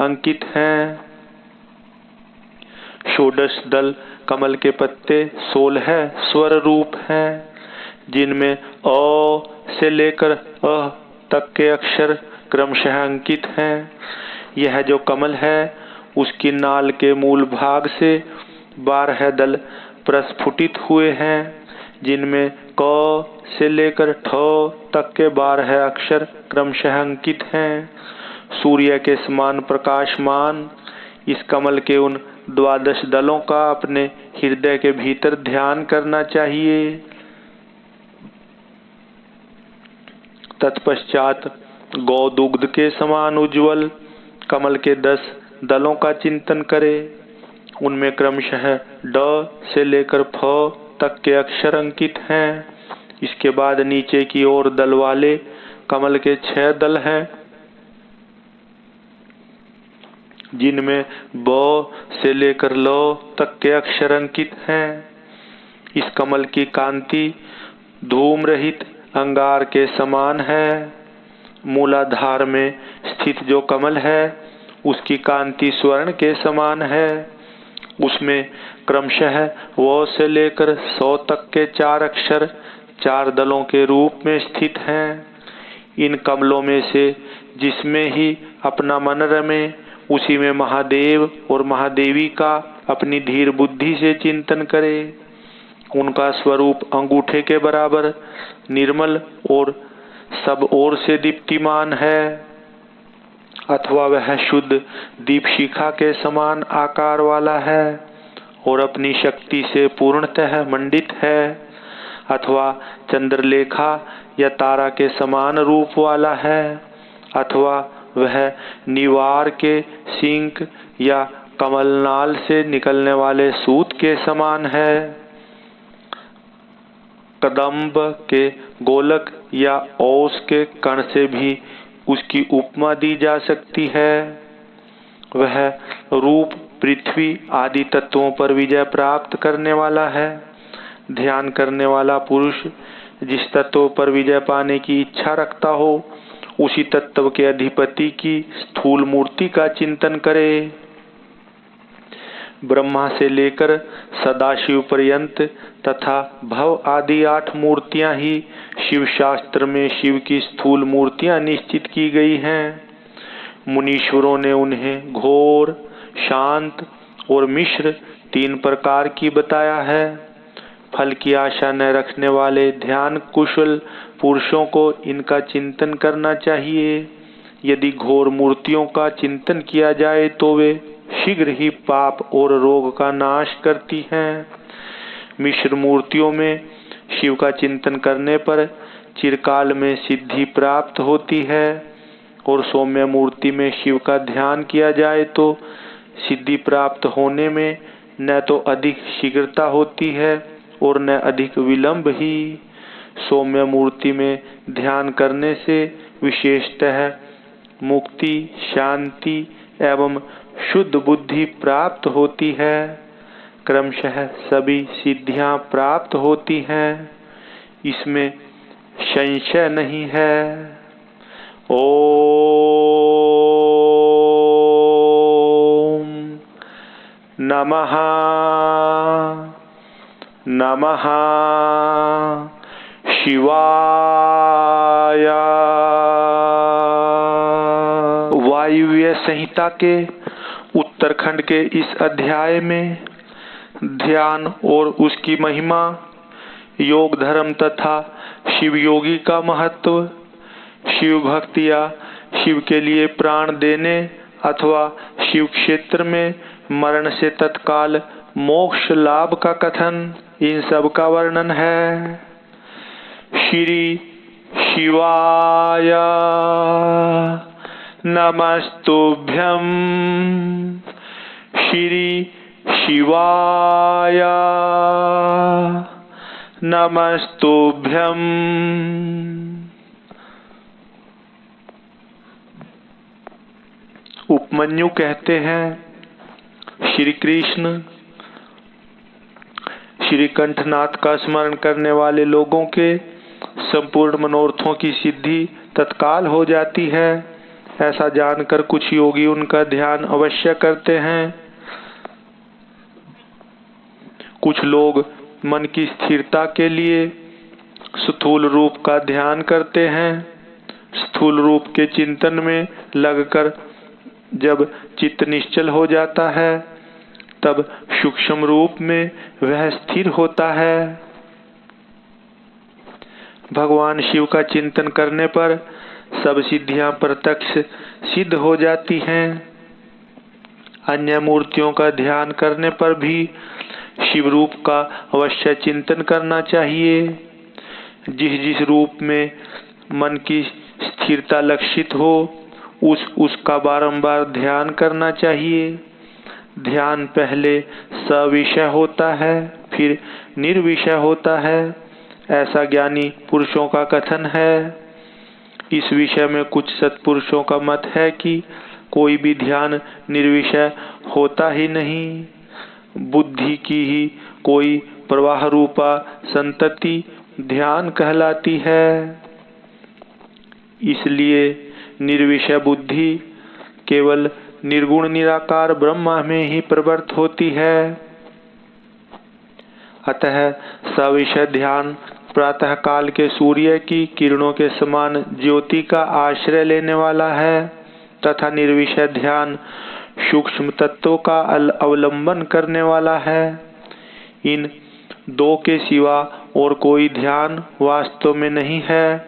अंकित हैं। षोडश दल कमल के पत्ते 16 स्वर रूप हैं जिनमें अ से लेकर अ तक के अक्षर क्रमशः अंकित हैं। यह जो कमल है उसकी नाल के मूल भाग से 12 दल प्रस्फुटित हुए हैं जिनमें क से लेकर ठ तक के 12 अक्षर क्रमशः अंकित हैं। सूर्य के समान प्रकाशमान इस कमल के उन 12 दलों का अपने हृदय के भीतर ध्यान करना चाहिए। तत्पश्चात गौदुग्ध के समान उज्ज्वल कमल के 10 दलों का चिंतन करे। उनमें क्रमशः ड से लेकर फ तक के अक्षर अंकित हैं। इसके बाद नीचे की ओर दल वाले कमल के 6 दल हैं जिनमें ब से लेकर ल तक के अक्षर अंकित हैं। इस कमल की कांति धूम रहित अंगार के समान है। मूलाधार में स्थित जो कमल है उसकी कांति स्वर्ण के समान है। उसमें क्रमशः व से लेकर 100 तक के 4 अक्षर 4 दलों के रूप में स्थित हैं। इन कमलों में से जिसमें ही अपना मन रमे उसी में महादेव और महादेवी का अपनी धीर बुद्धि से चिंतन करे। उनका स्वरूप अंगूठे के बराबर निर्मल और सब ओर से दीप्तिमान है अथवा वह शुद्ध दीपशिखा के समान आकार वाला है और अपनी शक्ति से पूर्णतः मंडित है अथवा चंद्रलेखा या तारा के समान रूप वाला है अथवा वह निवार के सिंक या कमलनाल से निकलने वाले सूत के समान है। कदम्ब के गोलक या औस के कण से भी उसकी उपमा दी जा सकती है। वह रूप पृथ्वी आदि तत्वों पर विजय प्राप्त करने वाला है। ध्यान करने वाला पुरुष जिस तत्व पर विजय पाने की इच्छा रखता हो उसी तत्व के अधिपति की स्थूल मूर्ति का चिंतन करे। ब्रह्मा से लेकर सदाशिव पर्यंत तथा भव आदि 8 मूर्तियां ही शिव शास्त्र में शिव की स्थूल मूर्तियां निश्चित की गई हैं। मुनीश्वरों ने उन्हें घोर, शांत और मिश्र 3 प्रकार की बताया है। फल की आशा न रखने वाले ध्यान कुशल पुरुषों को इनका चिंतन करना चाहिए। यदि घोर मूर्तियों का चिंतन किया जाए तो वे शीघ्र ही पाप और रोग का नाश करती हैं। मिश्र मूर्तियों में शिव का चिंतन करने पर चिरकाल में सिद्धि प्राप्त होती है और सौम्य मूर्ति में शिव का ध्यान किया जाए तो सिद्धि प्राप्त होने में न तो अधिक शीघ्रता होती है और न अधिक विलंब ही। सौम्य मूर्ति में ध्यान करने से विशेषतः मुक्ति, शांति एवं शुद्ध बुद्धि प्राप्त होती है। क्रमशः सभी सिद्धियां प्राप्त होती हैं, इसमें संशय नहीं है। ओम नमः नमः शिवाय। वायव्य संहिता के उत्तरखंड के इस अध्याय में ध्यान और उसकी महिमा, योग धर्म तथा शिव योगी का महत्व, शिव भक्ति या शिव के लिए प्राण देने अथवा शिव क्षेत्र में मरण से तत्काल मोक्ष लाभ का कथन, इन सब का वर्णन है। श्री शिवाय नमस्तुभ्यं। श्री शिवाय नमस्तुभ्यं। उपमन्यु कहते हैं, श्री कृष्ण श्री कंठनाथ का स्मरण करने वाले लोगों के संपूर्ण मनोरथों की सिद्धि तत्काल हो जाती है। ऐसा जानकर कुछ योगी उनका ध्यान अवश्य करते हैं। कुछ लोग मन की स्थिरता के लिए स्थूल रूप का ध्यान करते हैं। स्थूल रूप के चिंतन में लगकर जब चित्त निश्चल हो जाता है तब सूक्ष्म रूप में वह स्थिर होता है। भगवान शिव का चिंतन करने पर सब सिद्धियां प्रत्यक्ष सिद्ध हो जाती हैं। अन्य मूर्तियों का ध्यान करने पर भी शिव रूप का अवश्य चिंतन करना चाहिए। जिस जिस रूप में मन की स्थिरता लक्षित हो उसका बारंबार ध्यान करना चाहिए। ध्यान पहले सविषय होता है, फिर निर्विषय होता है, ऐसा ज्ञानी पुरुषों का कथन है। इस विषय में कुछ सत्पुरुषों का मत है कि कोई भी ध्यान निर्विषय होता ही नहीं। बुद्धि की ही कोई प्रवाह रूपा संतति ध्यान कहलाती है। इसलिए निर्विषय बुद्धि केवल निर्गुण निराकार ब्रह्मा में ही प्रवृत्त होती है। अतः सविषय ध्यान प्रातः काल के सूर्य की किरणों के समान ज्योति का आश्रय लेने वाला है तथा निर्विषय ध्यान सूक्ष्म तत्वों का अवलंबन करने वाला है। इन दो के सिवा और कोई ध्यान वास्तव में नहीं है।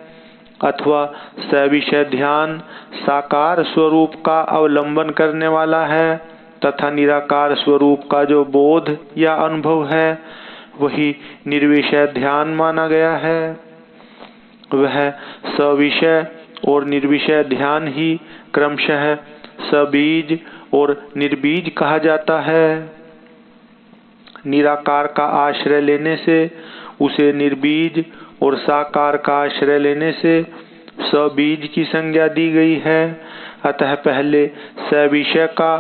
अथवा सविषय ध्यान साकार स्वरूप का अवलंबन करने वाला है तथा निराकार स्वरूप का जो बोध या अनुभव है वही निर्विषय ध्यान माना गया है। वह सविषय और निर्विषय ध्यान ही क्रमशः सबीज और निर्बीज कहा जाता है। निराकार का आश्रय लेने से उसे निर्बीज और साकार का आश्रय लेने से सबीज की संज्ञा दी गई है। अतः पहले सविषय का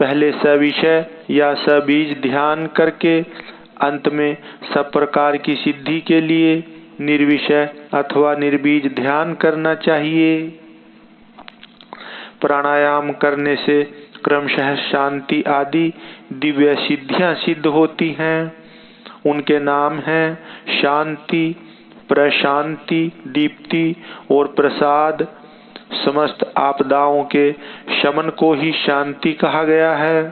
पहले सविषय या सबीज ध्यान करके अंत में सब प्रकार की सिद्धि के लिए निर्विषय अथवा निर्बीज ध्यान करना चाहिए। प्राणायाम करने से क्रमशः शांति आदि दिव्य सिद्धियां सिद्ध होती हैं। उनके नाम हैं शांति, प्रशांति, दीप्ति और प्रसाद। समस्त आपदाओं के शमन को ही शांति कहा गया है।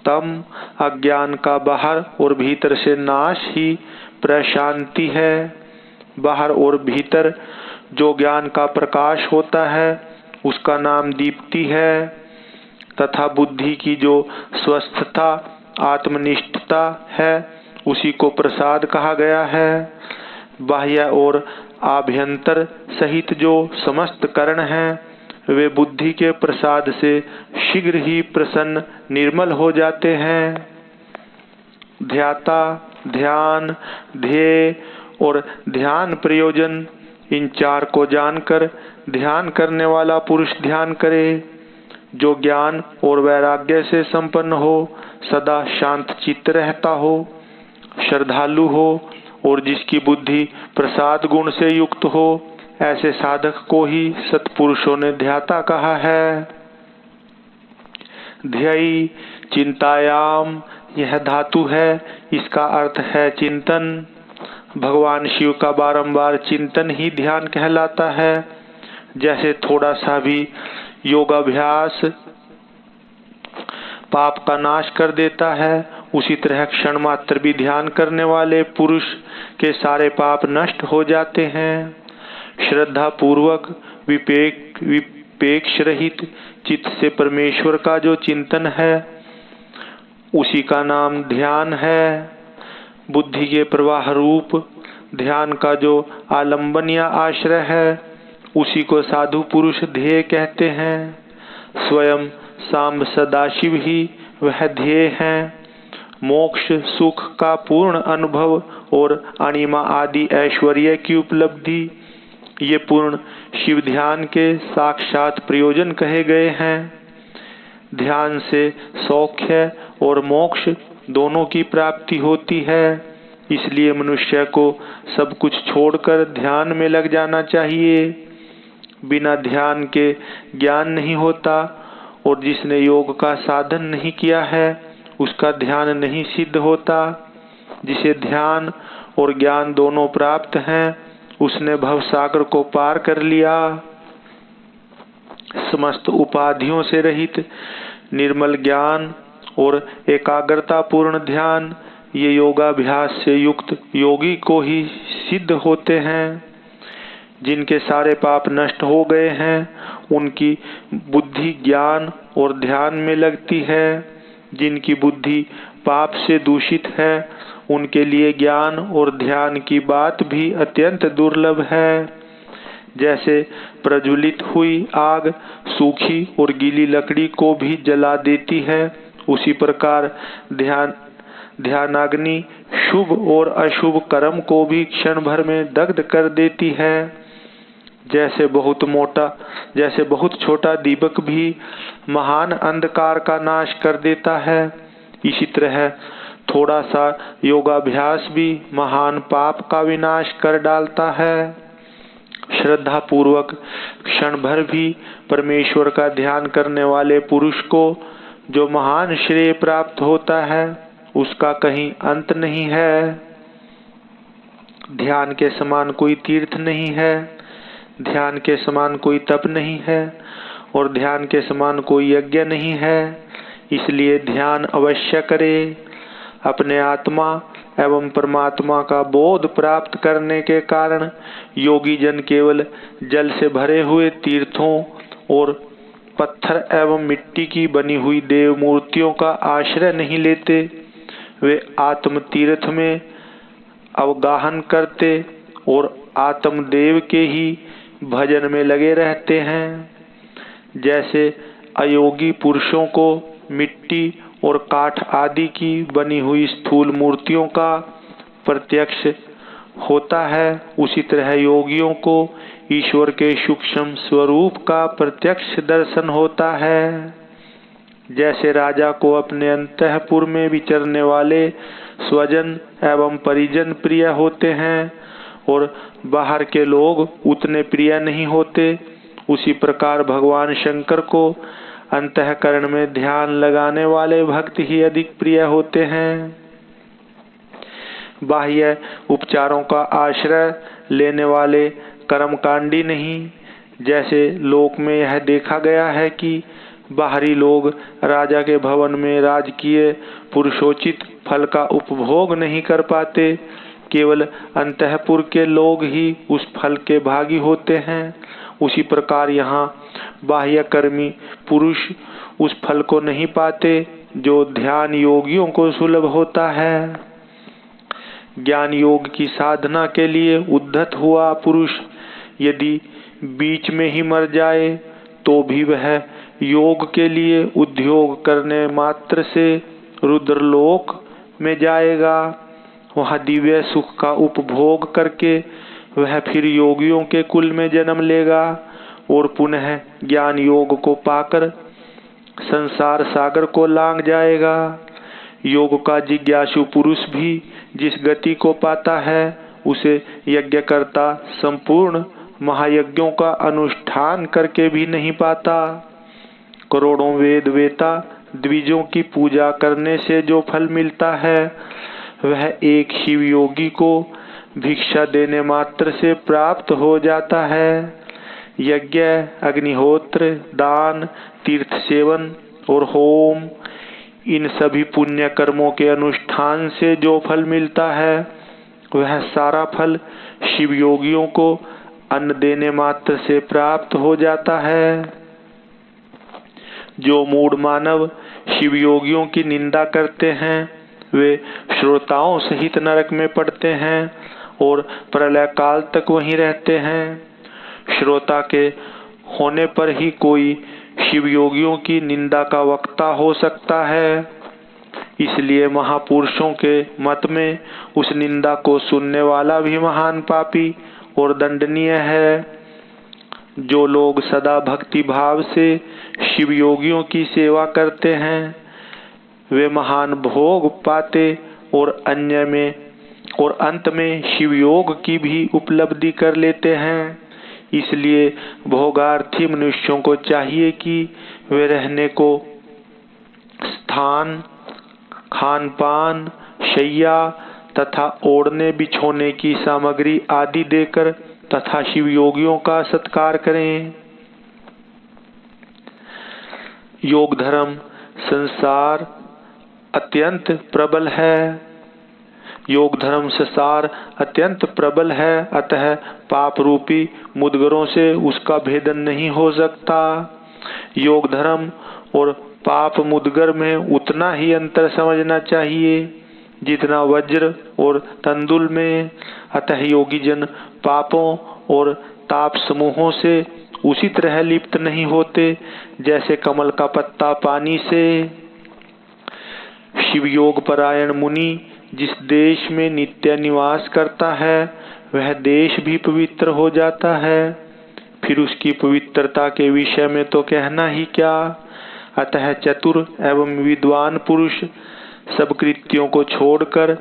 तम अज्ञान का बाहर और भीतर से नाश ही प्रशांति है। बाहर और भीतर जो ज्ञान का प्रकाश होता है उसका नाम दीप्ति है, तथा बुद्धि की जो स्वस्थता आत्मनिष्ठता है उसी को प्रसाद कहा गया है। बाह्य और आभ्यंतर सहित जो समस्त करण हैं वे बुद्धि के प्रसाद से शीघ्र ही प्रसन्न निर्मल हो जाते हैं। ध्याता, ध्यान, ध्येय और ध्यान प्रयोजन, इन चार को जानकर ध्यान करने वाला पुरुष ध्यान करे। जो ज्ञान और वैराग्य से संपन्न हो, सदा शांत चित्त रहता हो, श्रद्धालु हो और जिसकी बुद्धि प्रसाद गुण से युक्त हो, ऐसे साधक को ही सत्पुरुषों ने ध्याता कहा है। ध्ययी चिंतायाम, यह धातु है, इसका अर्थ है चिंतन। भगवान शिव का बारंबार चिंतन ही ध्यान कहलाता है। जैसे थोड़ा सा भी योगाभ्यास पाप का नाश कर देता है, उसी तरह क्षण मात्र भी ध्यान करने वाले पुरुष के सारे पाप नष्ट हो जाते हैं। श्रद्धा पूर्वक विपेक्ष रहित चित्त से परमेश्वर का जो चिंतन है उसी का नाम ध्यान है। बुद्धि के प्रवाह रूप ध्यान का जो आलंबन या आश्रय है उसी को साधु पुरुष ध्येय कहते हैं। स्वयं सांब सदाशिव ही वह ध्येय है। मोक्ष, सुख का पूर्ण अनुभव और अणिमा आदि ऐश्वर्य की उपलब्धि, ये पूर्ण शिव ध्यान के साक्षात प्रयोजन कहे गए हैं। ध्यान से सौख्य और मोक्ष दोनों की प्राप्ति होती है। इसलिए मनुष्य को सब कुछ छोड़कर ध्यान में लग जाना चाहिए। बिना ध्यान के ज्ञान नहीं होता और जिसने योग का साधन नहीं किया है उसका ध्यान नहीं सिद्ध होता। जिसे ध्यान और ज्ञान दोनों प्राप्त हैं उसने भवसागर को पार कर लिया। समस्त उपाधियों से रहित निर्मल ज्ञान और एकाग्रता पूर्ण ध्यान, ये योगाभ्यास से युक्त योगी को ही सिद्ध होते हैं। जिनके सारे पाप नष्ट हो गए हैं उनकी बुद्धि ज्ञान और ध्यान में लगती है। जिनकी बुद्धि पाप से दूषित है उनके लिए ज्ञान और ध्यान की बात भी अत्यंत दुर्लभ है। जैसे प्रज्वलित हुई आग सूखी और गीली लकड़ी को भी जला देती है, उसी प्रकार ध्यानाग्नि शुभ और अशुभ कर्म को भी क्षण भर में दग्ध कर देती है। जैसे बहुत छोटा दीपक भी महान अंधकार का नाश कर देता है, इसी तरह थोड़ा सा योगाभ्यास भी महान पाप का विनाश कर डालता है। श्रद्धा पूर्वक क्षण भर भी परमेश्वर का ध्यान करने वाले पुरुष को जो महान श्रेय प्राप्त होता है उसका कहीं अंत नहीं है। ध्यान के समान कोई तीर्थ नहीं है, ध्यान के समान कोई तप नहीं है और ध्यान के समान कोई यज्ञ नहीं है। इसलिए ध्यान अवश्य करे। अपने आत्मा एवं परमात्मा का बोध प्राप्त करने के कारण योगी जन केवल जल से भरे हुए तीर्थों और पत्थर एवं मिट्टी की बनी हुई देव मूर्तियों का आश्रय नहीं लेते। वे आत्म तीर्थ में अवगाहन करते और आत्मदेव के ही भजन में लगे रहते हैं। जैसे अयोगी पुरुषों को मिट्टी और काठ आदि की बनी हुई स्थूल मूर्तियों का प्रत्यक्ष होता है, उसी तरह योगियों को ईश्वर के सूक्ष्म स्वरूप का प्रत्यक्ष दर्शन होता है। जैसे राजा को अपने अंतःपुर में विचरने वाले स्वजन एवं परिजन प्रिय होते हैं और बाहर के लोग उतने प्रिय नहीं होते, उसी प्रकार भगवान शंकर को अंतःकरण में ध्यान लगाने वाले भक्त ही अधिक प्रिय होते हैं। बाह्य उपचारों का आश्रय लेने वाले कर्मकांडी नहीं। जैसे लोक में यह देखा गया है कि बाहरी लोग राजा के भवन में राजकीय पुरुषोचित फल का उपभोग नहीं कर पाते, केवल अंतःपुर के लोग ही उस फल के भागी होते हैं, उसी प्रकार यहाँ बाह्य कर्मी पुरुष उस फल को नहीं पाते जो ध्यान योगियों को सुलभ होता है। ज्ञान योग की साधना के लिए उद्धत हुआ पुरुष यदि बीच में ही मर जाए तो भी वह योग के लिए उद्योग करने मात्र से रुद्रलोक में जाएगा। वहाँ दिव्य सुख का उपभोग करके वह फिर योगियों के कुल में जन्म लेगा और पुनः ज्ञान योग को पाकर संसार सागर को लांघ जाएगा। योग का जिज्ञासु पुरुष भी जिस गति को पाता है उसे यज्ञकर्ता संपूर्ण महायज्ञों का अनुष्ठान करके भी नहीं पाता। करोड़ों वेद वेता द्विजों की पूजा करने से जो फल मिलता है वह एक शिव योगी को भिक्षा देने मात्र से प्राप्त हो जाता है। यज्ञ, अग्निहोत्र, दान, तीर्थ सेवन और होम, इन सभी पुण्य कर्मों के अनुष्ठान से जो फल मिलता है वह सारा फल शिव योगियों को अन्न देने मात्र से प्राप्त हो जाता है। जो मूढ़ मानव शिव योगियों की निंदा करते हैं वे श्रोताओं सहित नरक में पड़ते हैं और प्रलय काल तक वहीं रहते हैं। श्रोता के होने पर ही कोई शिव योगियों की निंदा का वक्ता हो सकता है, इसलिए महापुरुषों के मत में उस निंदा को सुनने वाला भी महान पापी और दंडनीय है। जो लोग सदा भक्ति भाव से शिव योगियों की सेवा करते हैं वे महान भोग पाते और अंत में शिव योग की भी उपलब्धि कर लेते हैं। इसलिए भोगार्थी मनुष्यों को चाहिए कि वे रहने को स्थान, खान पान, शैया तथा ओढ़ने बिछोने की सामग्री आदि देकर तथा शिव योगियों का सत्कार करें। योग धर्म संसार अत्यंत प्रबल है। योग धर्म संसार अत्यंत प्रबल है, अतः पाप रूपी मुद्गरों से उसका भेदन नहीं हो सकता। योग धर्म और पाप मुद्गर में उतना ही अंतर समझना चाहिए जितना वज्र और तंदुल में। अतः योगी जन पापों और ताप समूहों से उसी तरह लिप्त नहीं होते जैसे कमल का पत्ता पानी से। शिव योग परायण मुनि जिस देश में नित्य निवास करता है वह देश भी पवित्र हो जाता है, फिर उसकी पवित्रता के विषय में तो कहना ही क्या। अतः चतुर एवं विद्वान पुरुष सब कृत्यों को छोड़कर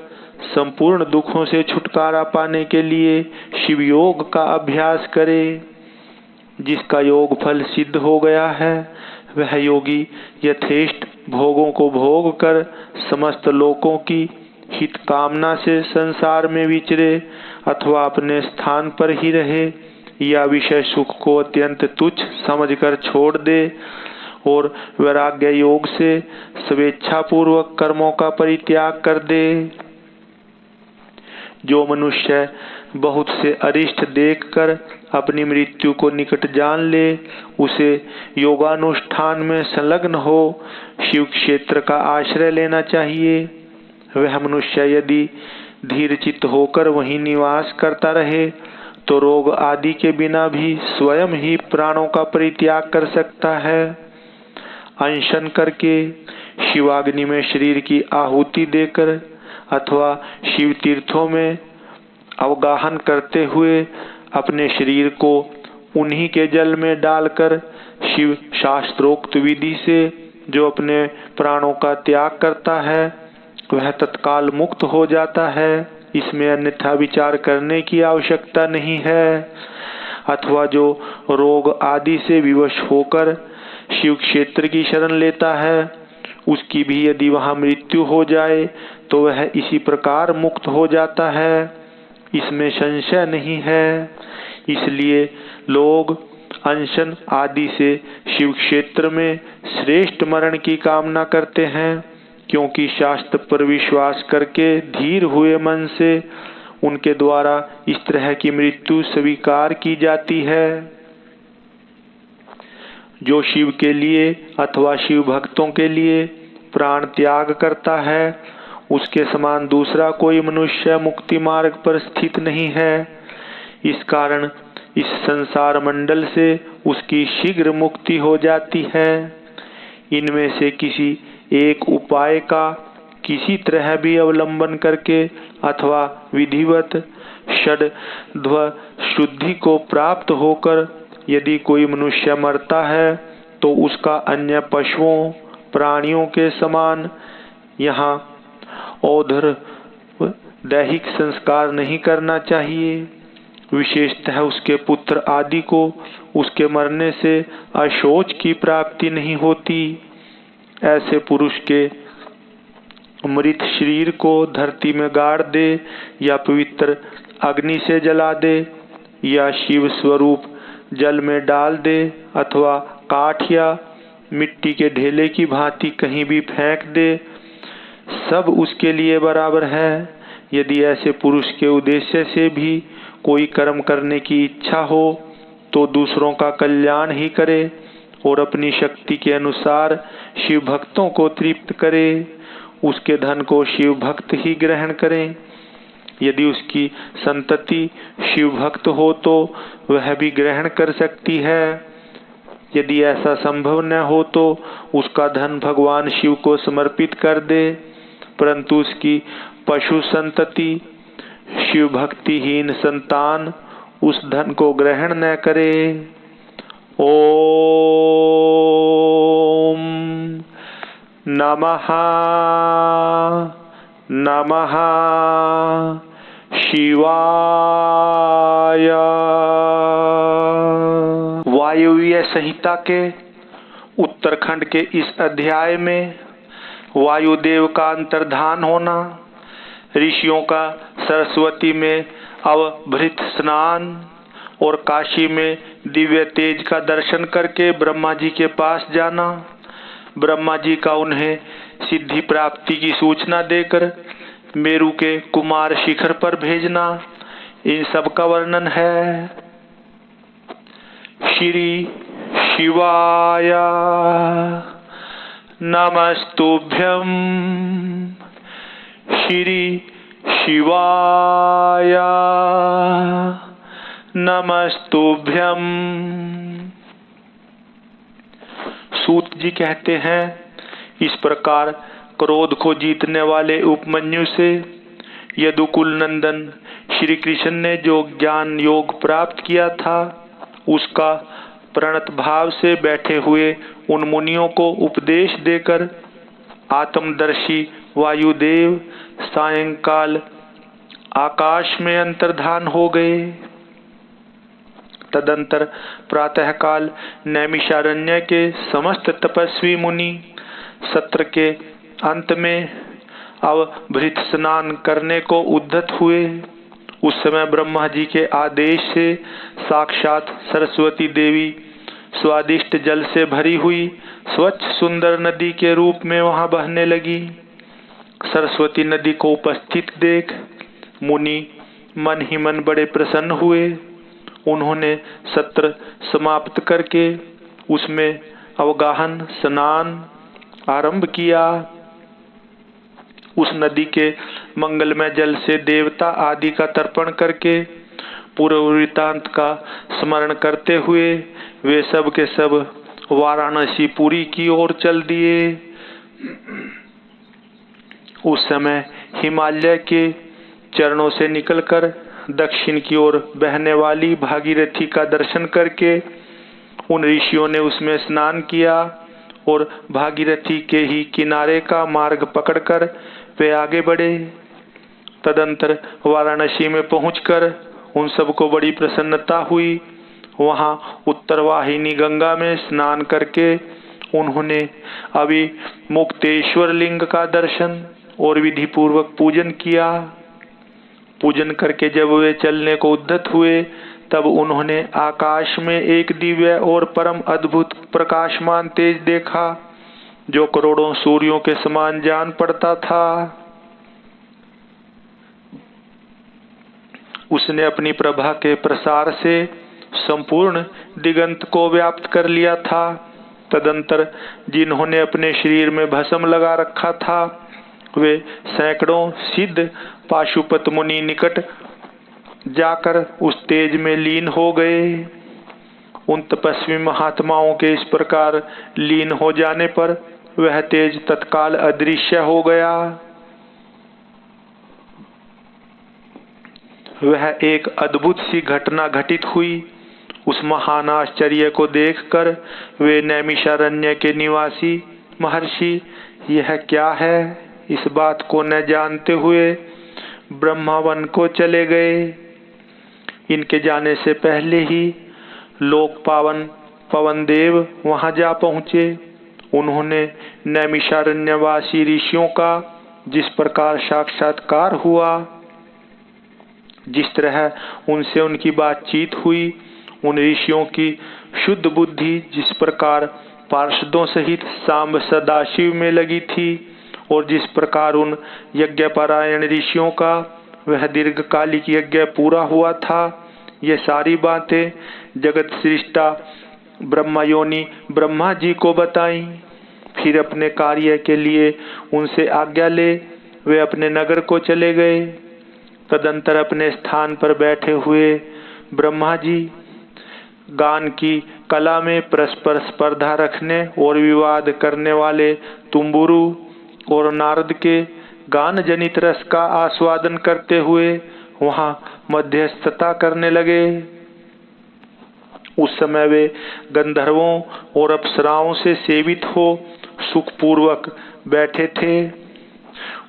संपूर्ण दुखों से छुटकारा पाने के लिए शिव योग का अभ्यास करे। जिसका योग फल सिद्ध हो गया है वह योगी यथेष्ट भोगों को भोग कर समस्त लोकों की हित कामना से संसार में विचरे अथवा अपने स्थान पर ही रहे या विषय सुख को अत्यंत तुच्छ समझकर छोड़ दे और वैराग्य योग से स्वेच्छा पूर्वक कर्मों का परित्याग कर दे। जो मनुष्य बहुत से अरिष्ट देखकर अपनी मृत्यु को निकट जान ले उसे योगानुष्ठान में संलग्न हो शिव क्षेत्र का आश्रय लेना चाहिए। वह मनुष्य यदि धीरचित्त होकर वहीं निवास करता रहे तो रोग आदि के बिना भी स्वयं ही प्राणों का परित्याग कर सकता है। अनशन करके शिवाग्नि में शरीर की आहुति देकर अथवा शिव तीर्थों में अवगाहन करते हुए अपने शरीर को उन्हीं के जल में डालकर शिव शास्त्रोक्त विधि से जो अपने प्राणों का त्याग करता है वह तत्काल मुक्त हो जाता है। इसमें अन्यथा विचार करने की आवश्यकता नहीं है। अथवा जो रोग आदि से विवश होकर शिव क्षेत्र की शरण लेता है उसकी भी यदि वहां मृत्यु हो जाए तो वह इसी प्रकार मुक्त हो जाता है, इसमें संशय नहीं है। इसलिए लोग अनशन आदि से शिव क्षेत्र में श्रेष्ठ मरण की कामना करते हैं, क्योंकि शास्त्र पर विश्वास करके धीर हुए मन से उनके द्वारा इस तरह की मृत्यु स्वीकार की जाती है। जो शिव के लिए अथवा शिव भक्तों के लिए प्राण त्याग करता है उसके समान दूसरा कोई मनुष्य मुक्ति मार्ग पर स्थित नहीं है। इस कारण इस संसार मंडल से उसकी शीघ्र मुक्ति हो जाती है। इनमें से किसी एक उपाय का किसी तरह भी अवलंबन करके अथवा विधिवत षड्ध्व शुद्धि को प्राप्त होकर यदि कोई मनुष्य मरता है तो उसका अन्य पशुओं प्राणियों के समान यहाँ औधर दैहिक संस्कार नहीं करना चाहिए। विशेषतः उसके पुत्र आदि को उसके मरने से अशोच की प्राप्ति नहीं होती। ऐसे पुरुष के मृत शरीर को धरती में गाड़ दे या पवित्र अग्नि से जला दे या शिव स्वरूप जल में डाल दे अथवा काठ या मिट्टी के ढेले की भांति कहीं भी फेंक दे, सब उसके लिए बराबर है। यदि ऐसे पुरुष के उद्देश्य से भी कोई कर्म करने की इच्छा हो तो दूसरों का कल्याण ही करे और अपनी शक्ति के अनुसार शिव भक्तों को तृप्त करे। उसके धन को शिव भक्त ही ग्रहण करें। यदि उसकी संतति शिव भक्त हो तो वह भी ग्रहण कर सकती है। यदि ऐसा संभव न हो तो उसका धन भगवान शिव को समर्पित कर दे, परंतु उसकी पशु संतति शिव भक्तिहीन संतान उस धन को ग्रहण न करे। ओम नमः नमः शिवाय। वायव्य संहिता के उत्तरखंड के इस अध्याय में वायुदेव का अंतर्धान होना, ऋषियों का सरस्वती में अवभृत स्नान और काशी में दिव्य तेज का दर्शन करके ब्रह्मा जी के पास जाना, ब्रह्मा जी का उन्हें सिद्धि प्राप्ति की सूचना देकर मेरु के कुमार शिखर पर भेजना, इन सब का वर्णन है। श्री शिवाय नमस्तुभ्यं। श्री शिवाय नमस्तुभ्यं। सूत जी कहते हैं, इस प्रकार क्रोध को जीतने वाले उपमन्यु से यदुकुल नंदन श्री कृष्ण ने जो ज्ञान योग प्राप्त किया था उसका प्रणत भाव से बैठे हुए उन मुनियों को उपदेश देकर आत्मदर्शी वायुदेव सायंकाल आकाश में अंतर्धान हो गए। तदंतर प्रातःकाल नैमिषारण्य के समस्त तपस्वी मुनि सत्र के अंत में अवभृत स्नान करने को उद्यत हुए। उस समय ब्रह्मा जी के आदेश से साक्षात सरस्वती देवी स्वादिष्ट जल से भरी हुई स्वच्छ सुंदर नदी के रूप में वहां बहने लगी। सरस्वती नदी को उपस्थित देख मुनि मन ही मन बड़े प्रसन्न हुए। उन्होंने सत्र समाप्त करके उसमें अवगाहन स्नान आरंभ किया। उस नदी के मंगलमय जल से देवता आदि का तर्पण करके पूर्व वृत्तांत का स्मरण करते हुए वे सब के सब वाराणसी पुरी की ओर चल दिए। उस समय हिमालय के चरणों से निकलकर दक्षिण की ओर बहने वाली भागीरथी का दर्शन करके उन ऋषियों ने उसमें स्नान किया और भागीरथी के ही किनारे का मार्ग पकड़कर वे आगे बढ़े। तदंतर वाराणसी में पहुंचकर उन सबको बड़ी प्रसन्नता हुई। वहां उत्तरवाहिनी गंगा में स्नान करके उन्होंने अभी मुक्तेश्वर लिंग का दर्शन और विधि पूर्वक पूजन किया। पूजन करके जब वे चलने को उद्यत हुए तब उन्होंने आकाश में एक दिव्य और परम अद्भुत प्रकाशमान तेज देखा जो करोड़ों सूर्यों के समान जान पड़ता था। उसने अपनी प्रभा के प्रसार से संपूर्ण दिगंत को व्याप्त कर लिया था। तदंतर जिन्होंने अपने शरीर में भस्म लगा रखा था वे सैकड़ों सिद्ध पाशुपत मुनि निकट जाकर उस तेज में लीन हो गए। उन तपस्वी महात्माओं के इस प्रकार लीन हो जाने पर वह तेज तत्काल अदृश्य हो गया। वह एक अद्भुत सी घटना घटित हुई। उस महान आश्चर्य को देखकर वे नैमिषारण्य के निवासी महर्षि यह क्या है इस बात को न जानते हुए ब्रह्मावन को चले गए। इनके जाने से पहले ही लोक पावन पवन देव वहां जा पहुंचे। उन्होंने नैमिषारण्यवासी ऋषियों का जिस प्रकार साक्षात्कार हुआ, जिस तरह उनसे उनकी बातचीत हुई, उन ऋषियों की शुद्ध बुद्धि जिस प्रकार पार्षदों सहित सांब सदाशिव में लगी थी और जिस प्रकार उन यज्ञपरायण ऋषियों का वह दीर्घकालिक यज्ञ पूरा हुआ था, ये सारी बातें जगत सृष्टा ब्रह्मयोनि ब्रह्मा जी को बताई। फिर अपने कार्य के लिए उनसे आज्ञा ले वे अपने नगर को चले गए। तदंतर अपने स्थान पर बैठे हुए ब्रह्मा जी गान की कला में परस्पर स्पर्धा रखने और विवाद करने वाले तुम्बुरु और नारद के गान जनित रस का आस्वादन करते हुए वहां मध्यस्थता करने लगे। उस समय वे गंधर्वों और अप्सराओं से सेवित हो सुखपूर्वक बैठे थे।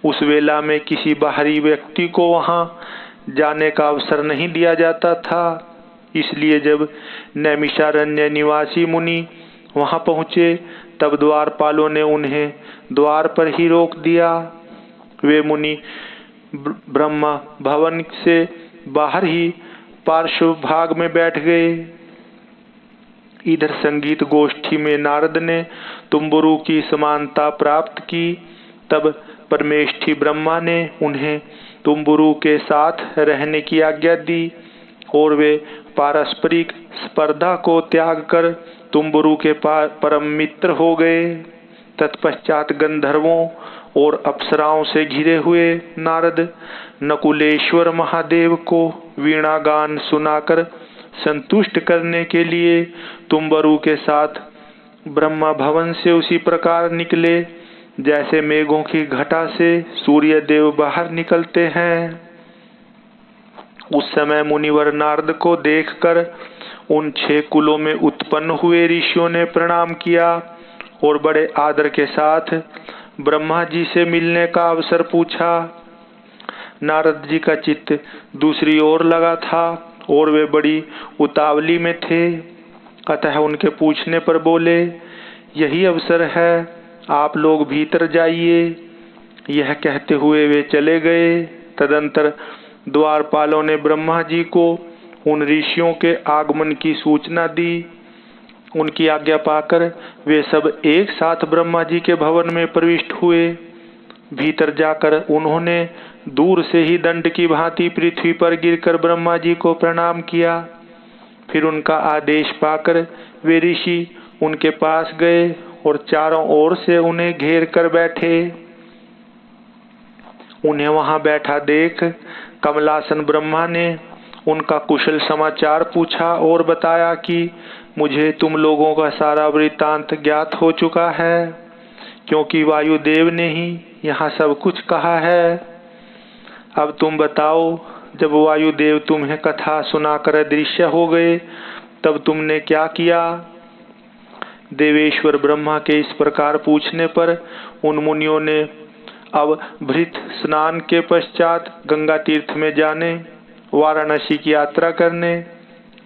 उस वेला में किसी बाहरी व्यक्ति को वहां जाने का अवसर नहीं दिया जाता था। इसलिए जब नैमिषारण्य निवासी मुनि वहां पहुंचे तब द्वारपालों ने उन्हें द्वार पर ही रोक दिया। वे मुनि ब्रह्मा भवन से बाहर ही पार्श्व भाग में बैठ गए। इधर संगीत गोष्ठी में नारद ने तुम्बुरु की समानता प्राप्त की। तब परमेष्ठी ब्रह्मा ने उन्हें तुम्बुरु के साथ रहने की आज्ञा दी और वे पारस्परिक स्पर्धा को त्याग कर तुम्बुरु के परम मित्र हो गए। तत्पश्चात गंधर्वों और अप्सराओं से घिरे हुए नारद नकुलेश्वर महादेव को वीणा गान सुनाकर संतुष्ट करने के लिए तुम्बुरु के साथ ब्रह्मा भवन से उसी प्रकार निकले जैसे मेघों की घटा से सूर्य देव बाहर निकलते हैं। उस समय मुनिवर नारद को देखकर उन 6 कुलों में उत्पन्न हुए ऋषियों ने प्रणाम किया और बड़े आदर के साथ ब्रह्मा जी से मिलने का अवसर पूछा। नारद जी का चित्त दूसरी ओर लगा था और वे बड़ी उतावली में थे, अतः उनके पूछने पर बोले, यही अवसर है, आप लोग भीतर जाइए। यह कहते हुए वे चले गए। तदंतर द्वारपालों ने ब्रह्मा जी को उन ऋषियों के आगमन की सूचना दी। उनकी आज्ञा पाकर वे सब एक साथ ब्रह्मा जी के भवन में प्रविष्ट हुए। भीतर जाकर उन्होंने दूर से ही दंड की भांति पृथ्वी पर गिरकर ब्रह्मा जी को प्रणाम किया। फिर उनका आदेश पाकर वे ऋषि उनके पास गए और चारों ओर से उन्हें घेर कर बैठे। उन्हें वहां बैठा देख कमलासन ब्रह्मा ने उनका कुशल समाचार पूछा और बताया कि मुझे तुम लोगों का सारा वृत्तांत ज्ञात हो चुका है, क्योंकि वायुदेव ने ही यहाँ सब कुछ कहा है। अब तुम बताओ, जब वायुदेव तुम्हें कथा सुनाकर अदृश्य हो गए तब तुमने क्या किया? देवेश्वर ब्रह्मा के इस प्रकार पूछने पर उन मुनियों ने अवभृत स्नान के पश्चात गंगा तीर्थ में जाने, वाराणसी की यात्रा करने,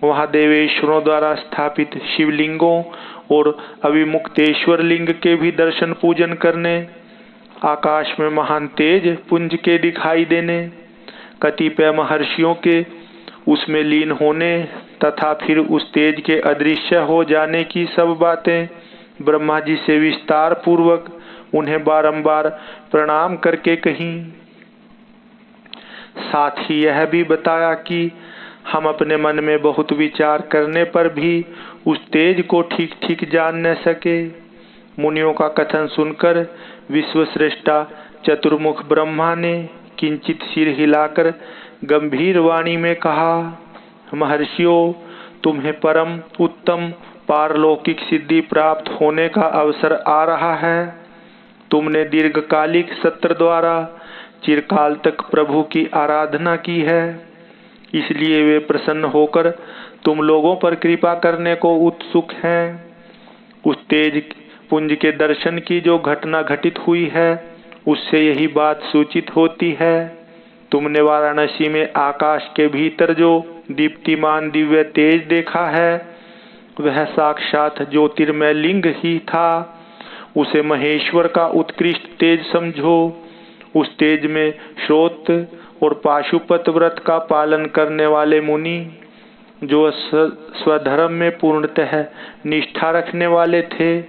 वहां देवेश्वरों द्वारा स्थापित शिवलिंगों और अविमुक्तेश्वर लिंग के भी दर्शन पूजन करने, आकाश में महान तेज पुंज के दिखाई देने, कतिपय महर्षियों के उसमें लीन होने तथा फिर उस तेज के अदृश्य हो जाने की सब बातें ब्रह्मा जी से विस्तार पूर्वक उन्हें बारंबार प्रणाम करके कहीं। साथ ही यह भी बताया कि हम अपने मन में बहुत विचार करने पर भी उस तेज को ठीक ठीक जान न सके। मुनियों का कथन सुनकर विश्वश्रेष्ठा चतुर्मुख ब्रह्मा ने किंचित सिर हिलाकर गंभीर वाणी में कहा, महर्षियों, तुम्हें परम उत्तम पारलौकिक सिद्धि प्राप्त होने का अवसर आ रहा है। तुमने दीर्घकालिक सत्र द्वारा चिरकाल तक प्रभु की आराधना की है, इसलिए वे प्रसन्न होकर तुम लोगों पर कृपा करने को उत्सुक हैं। उस तेज पुंज के दर्शन की जो घटना घटित हुई है, उससे यही बात सूचित होती है। तुमने वाराणसी में आकाश के भीतर जो दीप्तिमान दिव्य तेज देखा है, वह साक्षात ज्योतिर्मय लिंग ही था। उसे महेश्वर का उत्कृष्ट तेज समझो। उस तेज में श्रोत और पाशुपत व्रत का पालन करने वाले मुनि, जो स्वधर्म में पूर्णतः निष्ठा रखने वाले थे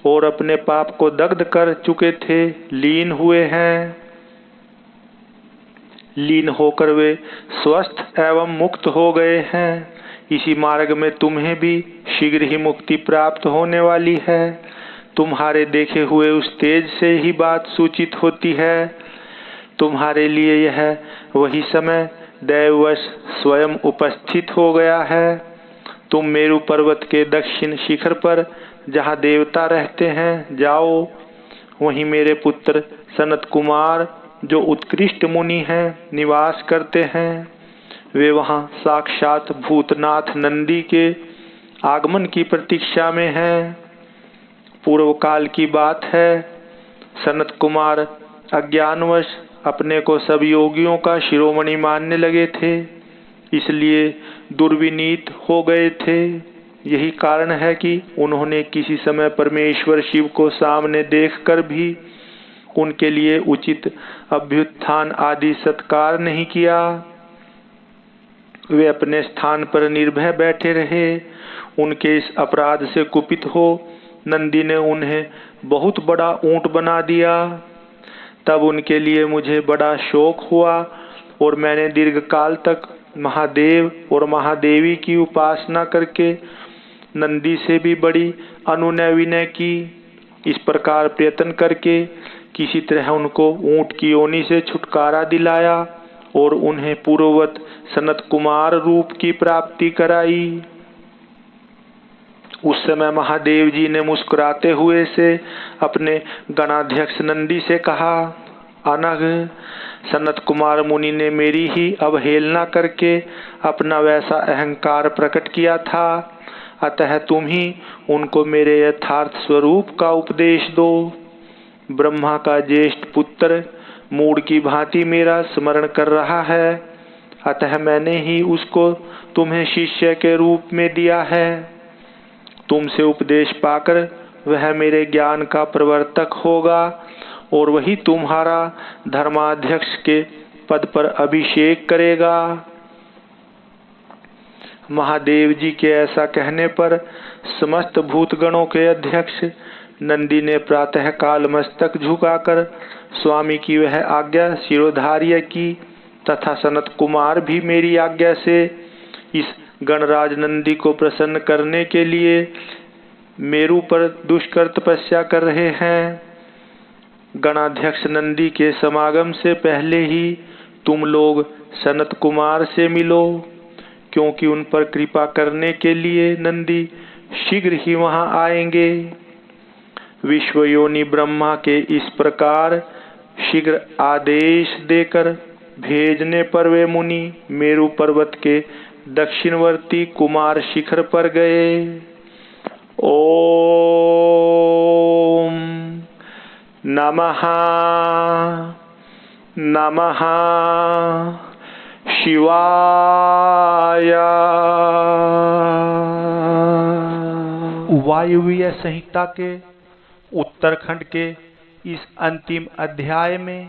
और अपने पाप को दग्ध कर चुके थे, लीन हुए हैं। लीन होकर वे स्वस्थ एवं मुक्त हो गए हैं। इसी मार्ग में तुम्हें भी शीघ्र ही मुक्ति प्राप्त होने वाली है। तुम्हारे देखे हुए उस तेज से ही बात सूचित होती है। तुम्हारे लिए यह वही समय दैववश स्वयं उपस्थित हो गया है। तुम मेरु पर्वत के दक्षिण शिखर पर जहाँ देवता रहते हैं जाओ। वहीं मेरे पुत्र सनत कुमार, जो उत्कृष्ट मुनि हैं, निवास करते हैं। वे वहाँ साक्षात भूतनाथ नंदी के आगमन की प्रतीक्षा में हैं। पूर्व काल की बात है, सनत कुमार अज्ञानवश अपने को सब योगियों का शिरोमणि मानने लगे थे, इसलिए दुर्विनीत हो गए थे। यही कारण है कि उन्होंने किसी समय परमेश्वर शिव को सामने देखकर भी उनके लिए उचित अभ्युत्थान आदि सत्कार नहीं किया। वे अपने स्थान पर निर्भय बैठे रहे। उनके इस अपराध से कुपित हो नंदी ने उन्हें बहुत बड़ा ऊंट बना दिया। तब उनके लिए मुझे बड़ा शोक हुआ और मैंने दीर्घकाल तक महादेव और महादेवी की उपासना करके नंदी से भी बड़ी अनुनय विनय की। इस प्रकार प्रयत्न करके किसी तरह उनको ऊंट की योनि से छुटकारा दिलाया और उन्हें पूर्ववत सनत कुमार रूप की प्राप्ति कराई। उस समय महादेव जी ने मुस्कुराते हुए से अपने गणाध्यक्ष नंदी से कहा, अनघ, सनत कुमार मुनि ने मेरी ही अवहेलना करके अपना वैसा अहंकार प्रकट किया था, अतः तुम ही उनको मेरे यथार्थ स्वरूप का उपदेश दो। ब्रह्मा का ज्येष्ठ पुत्र मूढ़ की भांति मेरा स्मरण कर रहा है, अतः मैंने ही उसको तुम्हें शिष्य के रूप में दिया है। तुमसे उपदेश पाकर वह मेरे ज्ञान का प्रवर्तक होगा और वही तुम्हारा धर्माध्यक्ष के पद पर अभिषेक करेगा। महादेव जी के ऐसा कहने पर समस्त भूतगणों के अध्यक्ष नंदी ने प्रातः काल मस्तक झुकाकर स्वामी की वह आज्ञा शिरोधार्य की तथा सनत कुमार भी मेरी आज्ञा से इस गणराज नंदी को प्रसन्न करने के लिए मेरु पर दुष्कर तपस्या कर रहे हैं। गणाध्यक्ष नंदी के समागम से पहले ही तुम लोग सनत कुमार से मिलो, क्योंकि उन पर कृपा करने के लिए नंदी शीघ्र ही वहां आएंगे। विश्वयोनि ब्रह्मा के इस प्रकार शीघ्र आदेश देकर भेजने पर वे मुनि मेरु पर्वत के दक्षिणवर्ती कुमार शिखर पर गए। ओम नमः नमः शिवाय। वायव्य संहिता के उत्तरखंड के इस अंतिम अध्याय में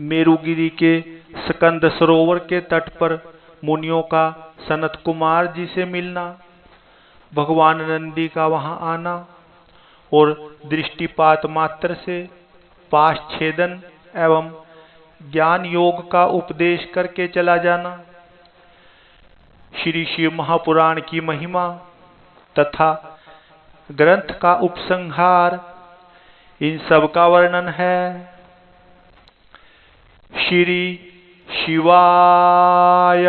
मेरुगिरी के स्कंद सरोवर के तट पर मुनियों का सनत कुमार जी से मिलना, भगवान नंदी का वहां आना और दृष्टिपात मात्र से पाशछेदन एवं ज्ञान योग का उपदेश करके चला जाना, श्री शिव महापुराण की महिमा तथा ग्रंथ का उपसंहार, इन सब का वर्णन है। श्री शिवाय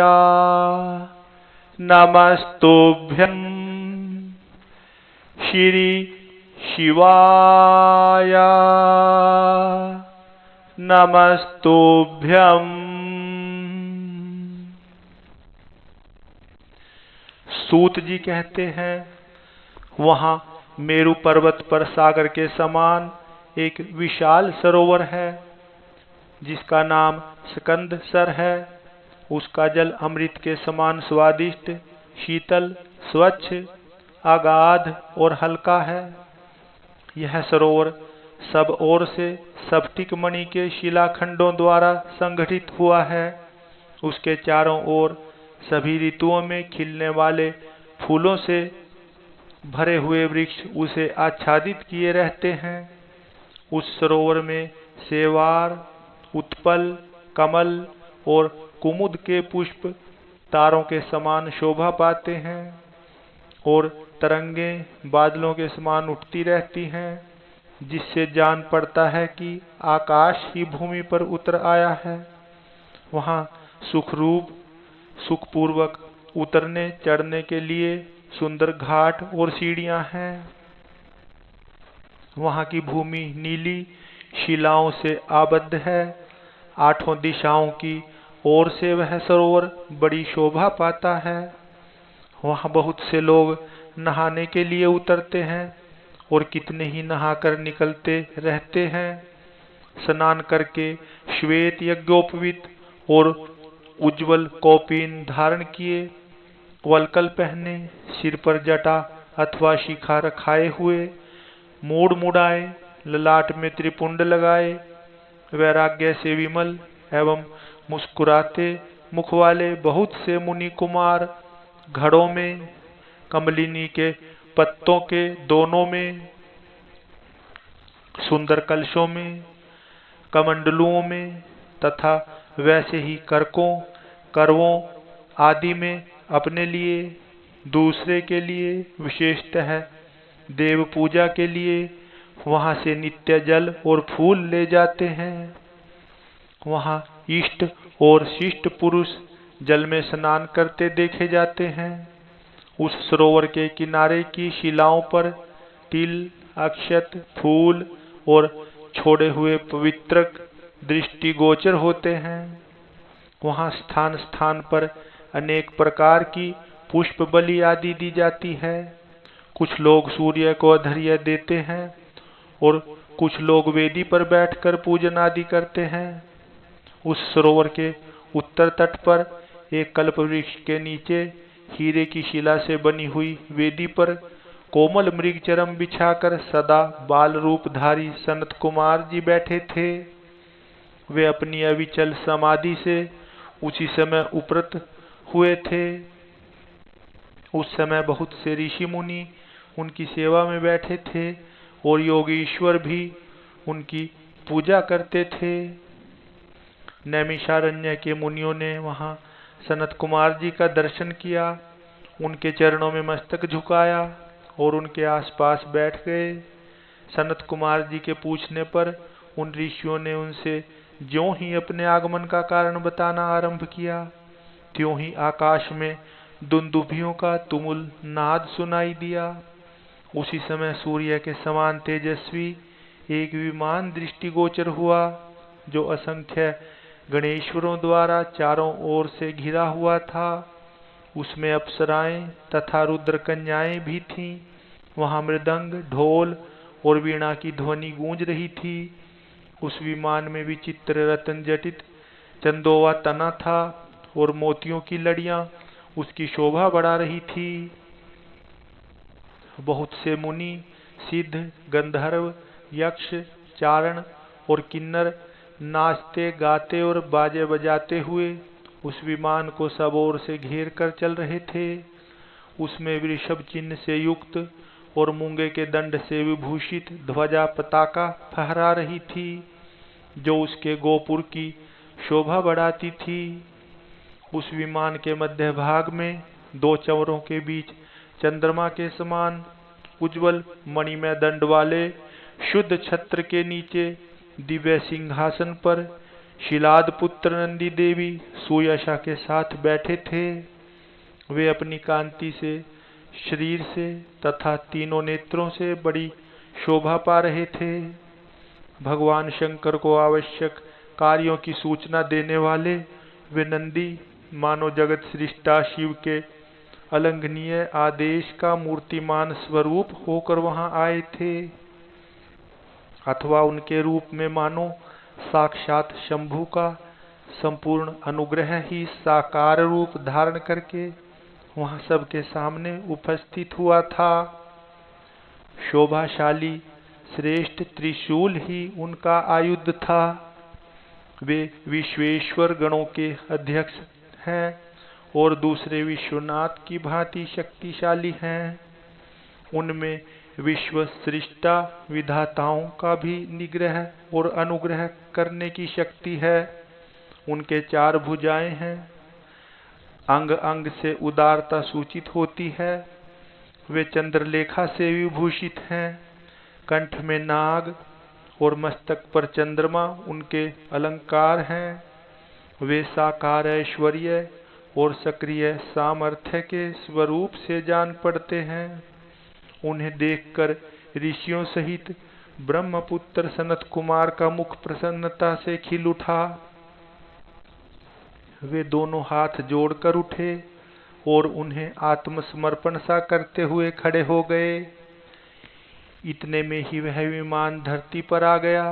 नमस्तुभ्यं। श्री शिवाय नमस्तुभ्यं। सूत जी कहते हैं, वहां मेरु पर्वत पर सागर के समान एक विशाल सरोवर है जिसका नाम स्कंदसर है। उसका जल अमृत के समान स्वादिष्ट, शीतल, स्वच्छ, अगाध और हल्का है। यह सरोवर सब ओर से स्फटिक मणि के शिलाखंडों द्वारा संगठित हुआ है। उसके चारों ओर सभी ऋतुओं में खिलने वाले फूलों से भरे हुए वृक्ष उसे आच्छादित किए रहते हैं। उस सरोवर में सेवार, उत्पल, कमल और कुमुद के पुष्प तारों के समान शोभा पाते हैं और तरंगें बादलों के समान उठती रहती हैं, जिससे जान पड़ता है कि आकाश ही भूमि पर उतर आया है। वहां सुखपूर्वक उतरने चढ़ने के लिए सुंदर घाट और सीढ़ियां हैं। वहां की भूमि नीली शिलाओं से आबद्ध है। आठों दिशाओं की ओर से वह सरोवर बड़ी शोभा पाता है। वहां बहुत से लोग नहाने के लिए उतरते हैं और कितने ही नहाकर निकलते रहते हैं। स्नान करके श्वेत यज्ञोपवीत और उज्जवल कौपीन धारण किए, वलकल पहने, सिर पर जटा अथवा शिखा रखाए हुए, मूड मुड़ाए, ललाट में त्रिपुंड लगाए, वैराग्य से विमल एवं मुस्कुराते मुख वाले बहुत से मुनि कुमार घड़ों में, कमलिनी के पत्तों के दोनों में, सुंदर कलशों में, कमंडलुओं में तथा वैसे ही करवों आदि में अपने लिए, दूसरे के लिए, विशेषतः देव पूजा के लिए वहां से नित्य जल और फूल ले जाते हैं। वहां इष्ट और शिष्ट पुरुष जल में स्नान करते देखे जाते हैं। उस सरोवर के किनारे की शिलाओं पर तिल, अक्षत, फूल और छोड़े हुए पवित्रक दृष्टिगोचर होते हैं। वहां स्थान स्थान पर अनेक प्रकार की पुष्प बलि आदि दी जाती है। कुछ लोग सूर्य को अर्घ्य देते हैं और कुछ लोग वेदी पर बैठकर पूजन आदि करते हैं। उस सरोवर के उत्तर तट पर एक कल्प वृक्ष के नीचे हीरे की शिला से बनी हुई वेदी पर कोमल मृग चरम बिछाकर सदा बाल रूपधारी सनत कुमार जी बैठे थे। वे अपनी अविचल समाधि से उसी समय उपरत हुए थे। उस समय बहुत से ऋषि मुनि उनकी सेवा में बैठे थे और योगीश्वर भी उनकी पूजा करते थे। नैमिषारण्य के मुनियों ने वहां सनत कुमार जी का दर्शन किया, उनके चरणों में मस्तक झुकाया और उनके आसपास बैठ गए। सनत कुमार जी के पूछने पर उन ऋषियों ने उनसे ज्यों ही अपने आगमन का कारण बताना आरंभ किया, त्यों ही आकाश में दुंदुभियों का तुमुल नाद सुनाई दिया। उसी समय सूर्य के समान तेजस्वी एक विमान दृष्टिगोचर हुआ, जो असंख्य गणेश्वरों द्वारा चारों ओर से घिरा हुआ था। उसमें अप्सराएं तथा रुद्र कन्याएं भी थीं। वहां मृदंग, ढोल और वीणा की ध्वनि गूंज रही थी। उस विमान में विचित्र रत्न जटित चंदोवा तना था और मोतियों की लड़ियां उसकी शोभा बढ़ा रही थी। बहुत से मुनि, सिद्ध, गंधर्व, यक्ष, चारण और किन्नर नाचते गाते और बाजे बजाते हुए उस विमान को सब ओर से घेर कर चल रहे थे। उसमें वृषभ चिन्ह से युक्त और मूंगे के दंड से विभूषित ध्वजा पताका फहरा रही थी, जो उसके गोपुर की शोभा बढ़ाती थी। उस विमान के मध्य भाग में दो चंवरों के बीच चंद्रमा के समान उज्जवल मणिमय दंड वाले शुद्ध छत्र के नीचे दिव्य सिंहासन पर शिलाद पुत्र नंदी देवी सुयशा के साथ बैठे थे। वे अपनी कांति से, शरीर से तथा तीनों नेत्रों से बड़ी शोभा पा रहे थे। भगवान शंकर को आवश्यक कार्यों की सूचना देने वाले वे नंदी मानो जगत सृष्टा शिव के अलंघनीय आदेश का मूर्तिमान स्वरूप होकर वहां आए थे, अथवा उनके रूप में मानो साक्षात शंभु का संपूर्ण अनुग्रह ही साकार रूप धारण करके वहां सबके सामने उपस्थित हुआ था। शोभाशाली श्रेष्ठ त्रिशूल ही उनका आयुध था। वे विश्वेश्वर गणों के अध्यक्ष हैं और दूसरे विश्वनाथ की भांति शक्तिशाली हैं। उनमें विश्व सृष्टा विधाताओं का भी निग्रह और अनुग्रह करने की शक्ति है। उनके 4 भुजाएं हैं, अंग अंग से उदारता सूचित होती है। वे चंद्रलेखा से विभूषित हैं, कंठ में नाग और मस्तक पर चंद्रमा उनके अलंकार हैं। वे साकार ऐश्वर्य और सक्रिय सामर्थ्य के स्वरूप से जान पड़ते हैं। उन्हें देखकर ऋषियों सहित ब्रह्मपुत्र सनत कुमार का मुख प्रसन्नता से खिल उठा। वे दोनों हाथ जोड़कर उठे और उन्हें आत्मसमर्पण सा करते हुए खड़े हो गए। इतने में ही वह विमान धरती पर आ गया।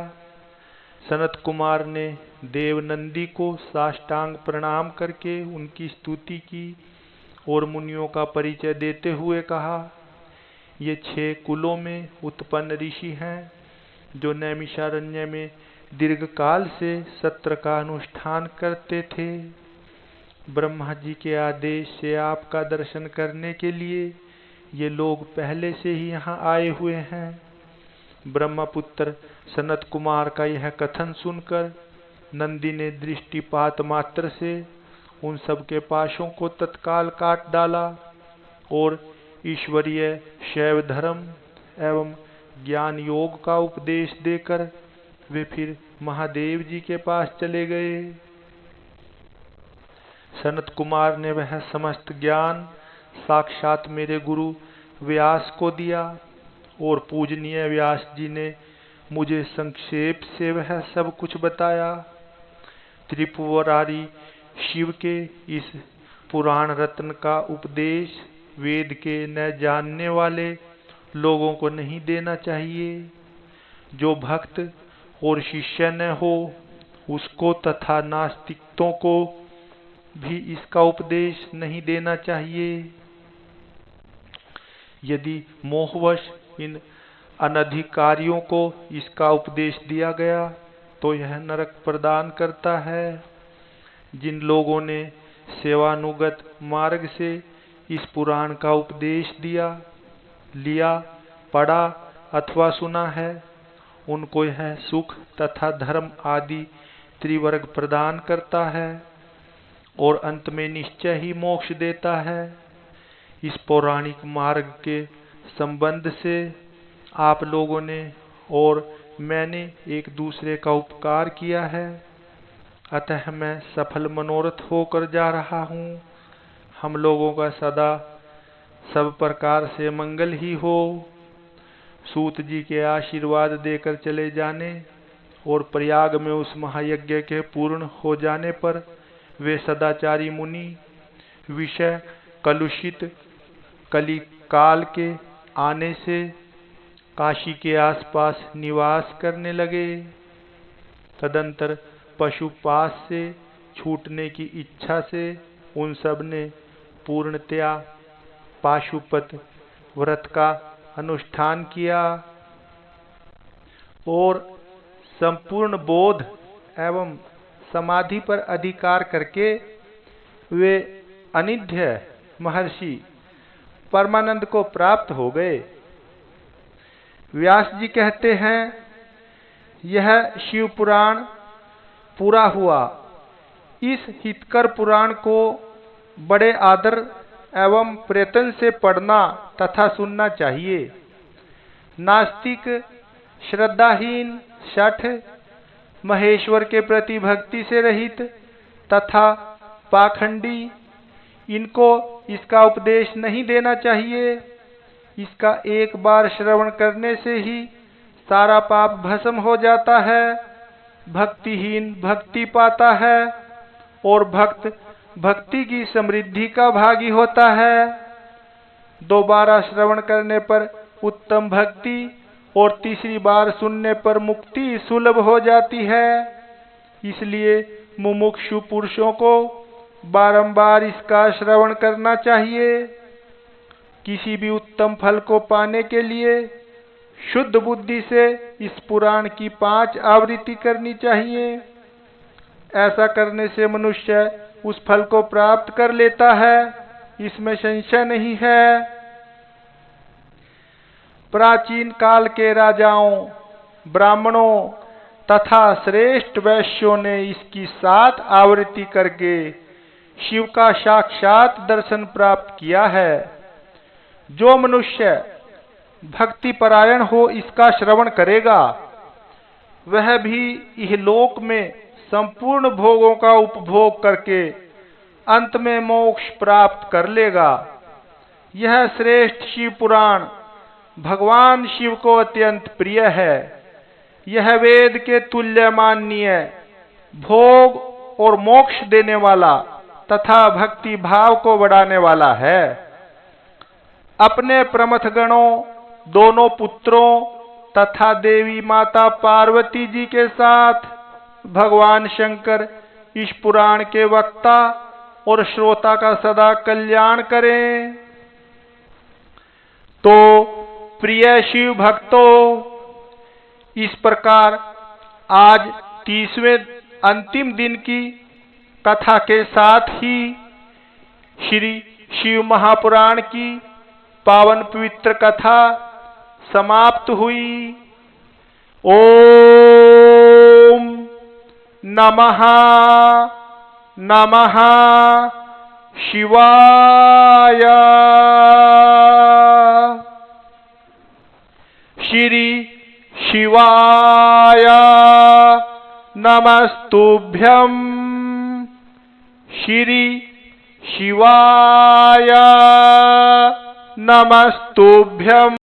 सनत कुमार ने देव नंदी को साष्टांग प्रणाम करके उनकी स्तुति की और मुनियों का परिचय देते हुए कहा, ये 6 कुलों में उत्पन्न ऋषि हैं, जो नैमिषारण्य में दीर्घकाल से सत्र का अनुष्ठान करते थे। ब्रह्मा जी के आदेश से आपका दर्शन करने के लिए ये लोग पहले से ही यहाँ आए हुए हैं। ब्रह्मपुत्र सनत कुमार का यह कथन सुनकर नंदी ने दृष्टिपात मात्र से उन सब के पाशों को तत्काल काट डाला और ईश्वरीय शैव धर्म एवं ज्ञान योग का उपदेश देकर वे फिर महादेव जी के पास चले गए। सनत कुमार ने वह समस्त ज्ञान साक्षात मेरे गुरु व्यास को दिया और पूजनीय व्यास जी ने मुझे संक्षेप से वह सब कुछ बताया। त्रिपुरारी शिव के इस पुराण रत्न का उपदेश वेद के न जानने वाले लोगों को नहीं देना चाहिए। जो भक्त और शिष्य न हो उसको तथा नास्तिकों को भी इसका उपदेश नहीं देना चाहिए। यदि मोहवश इन अनधिकारियों को इसका उपदेश दिया गया तो यह नरक प्रदान करता है। जिन लोगों ने सेवानुगत मार्ग से इस पुराण का उपदेश लिया, पढ़ा अथवा सुना है, उनको यह सुख तथा धर्म आदि त्रिवर्ग प्रदान करता है और अंत में निश्चय ही मोक्ष देता है। इस पौराणिक मार्ग के संबंध से आप लोगों ने और मैंने एक दूसरे का उपकार किया है, अतः मैं सफल मनोरथ होकर जा रहा हूँ। हम लोगों का सदा सब प्रकार से मंगल ही हो। सूत जी के आशीर्वाद देकर चले जाने और प्रयाग में उस महायज्ञ के पूर्ण हो जाने पर वे सदाचारी मुनि विषय कलुषित कलिकाल के आने से काशी के आसपास निवास करने लगे। तदंतर पशुपास से छूटने की इच्छा से उन सब ने पूर्णतया पाशुपत व्रत का अनुष्ठान किया और संपूर्ण बोध एवं समाधि पर अधिकार करके वे अनिध्य महर्षि परमानंद को प्राप्त हो गए। व्यास जी कहते हैं, यह शिव पुराण पूरा हुआ। इस हितकर पुराण को बड़े आदर एवं प्रयत्न से पढ़ना तथा सुनना चाहिए। नास्तिक, श्रद्धाहीन, शठ, महेश्वर के प्रति भक्ति से रहित तथा पाखंडी, इनको इसका उपदेश नहीं देना चाहिए। इसका एक बार श्रवण करने से ही सारा पाप भस्म हो जाता है। भक्तिहीन भक्ति पाता है और भक्त भक्ति की समृद्धि का भागी होता है। दोबारा श्रवण करने पर उत्तम भक्ति और तीसरी बार सुनने पर मुक्ति सुलभ हो जाती है। इसलिए मुमुक्षु पुरुषों को बारंबार इसका श्रवण करना चाहिए। किसी भी उत्तम फल को पाने के लिए शुद्ध बुद्धि से इस पुराण की 5 आवृत्ति करनी चाहिए। ऐसा करने से मनुष्य उस फल को प्राप्त कर लेता है, इसमें संशय नहीं है। प्राचीन काल के राजाओं, ब्राह्मणों तथा श्रेष्ठ वैश्यों ने इसकी 7 आवृत्ति करके शिव का साक्षात दर्शन प्राप्त किया है। जो मनुष्य भक्ति परायण हो इसका श्रवण करेगा, वह भी इहलोक में संपूर्ण भोगों का उपभोग करके अंत में मोक्ष प्राप्त कर लेगा। यह श्रेष्ठ शिव पुराण भगवान शिव को अत्यंत प्रिय है। यह वेद के तुल्य माननीय, भोग और मोक्ष देने वाला तथा भक्ति भाव को बढ़ाने वाला है। अपने प्रमथ गणों, दोनों पुत्रों तथा देवी माता पार्वती जी के साथ भगवान शंकर इस पुराण के वक्ता और श्रोता का सदा कल्याण करें। तो प्रिय शिव भक्तों, इस प्रकार आज 30वें अंतिम दिन की कथा के साथ ही श्री शिव महापुराण की पावन पवित्र कथा समाप्त हुई। ओम नमः नमः शिवाय। श्री शिवाय नमस्तुभ्यं। श्री शिवाय नमस्तुभ्यं।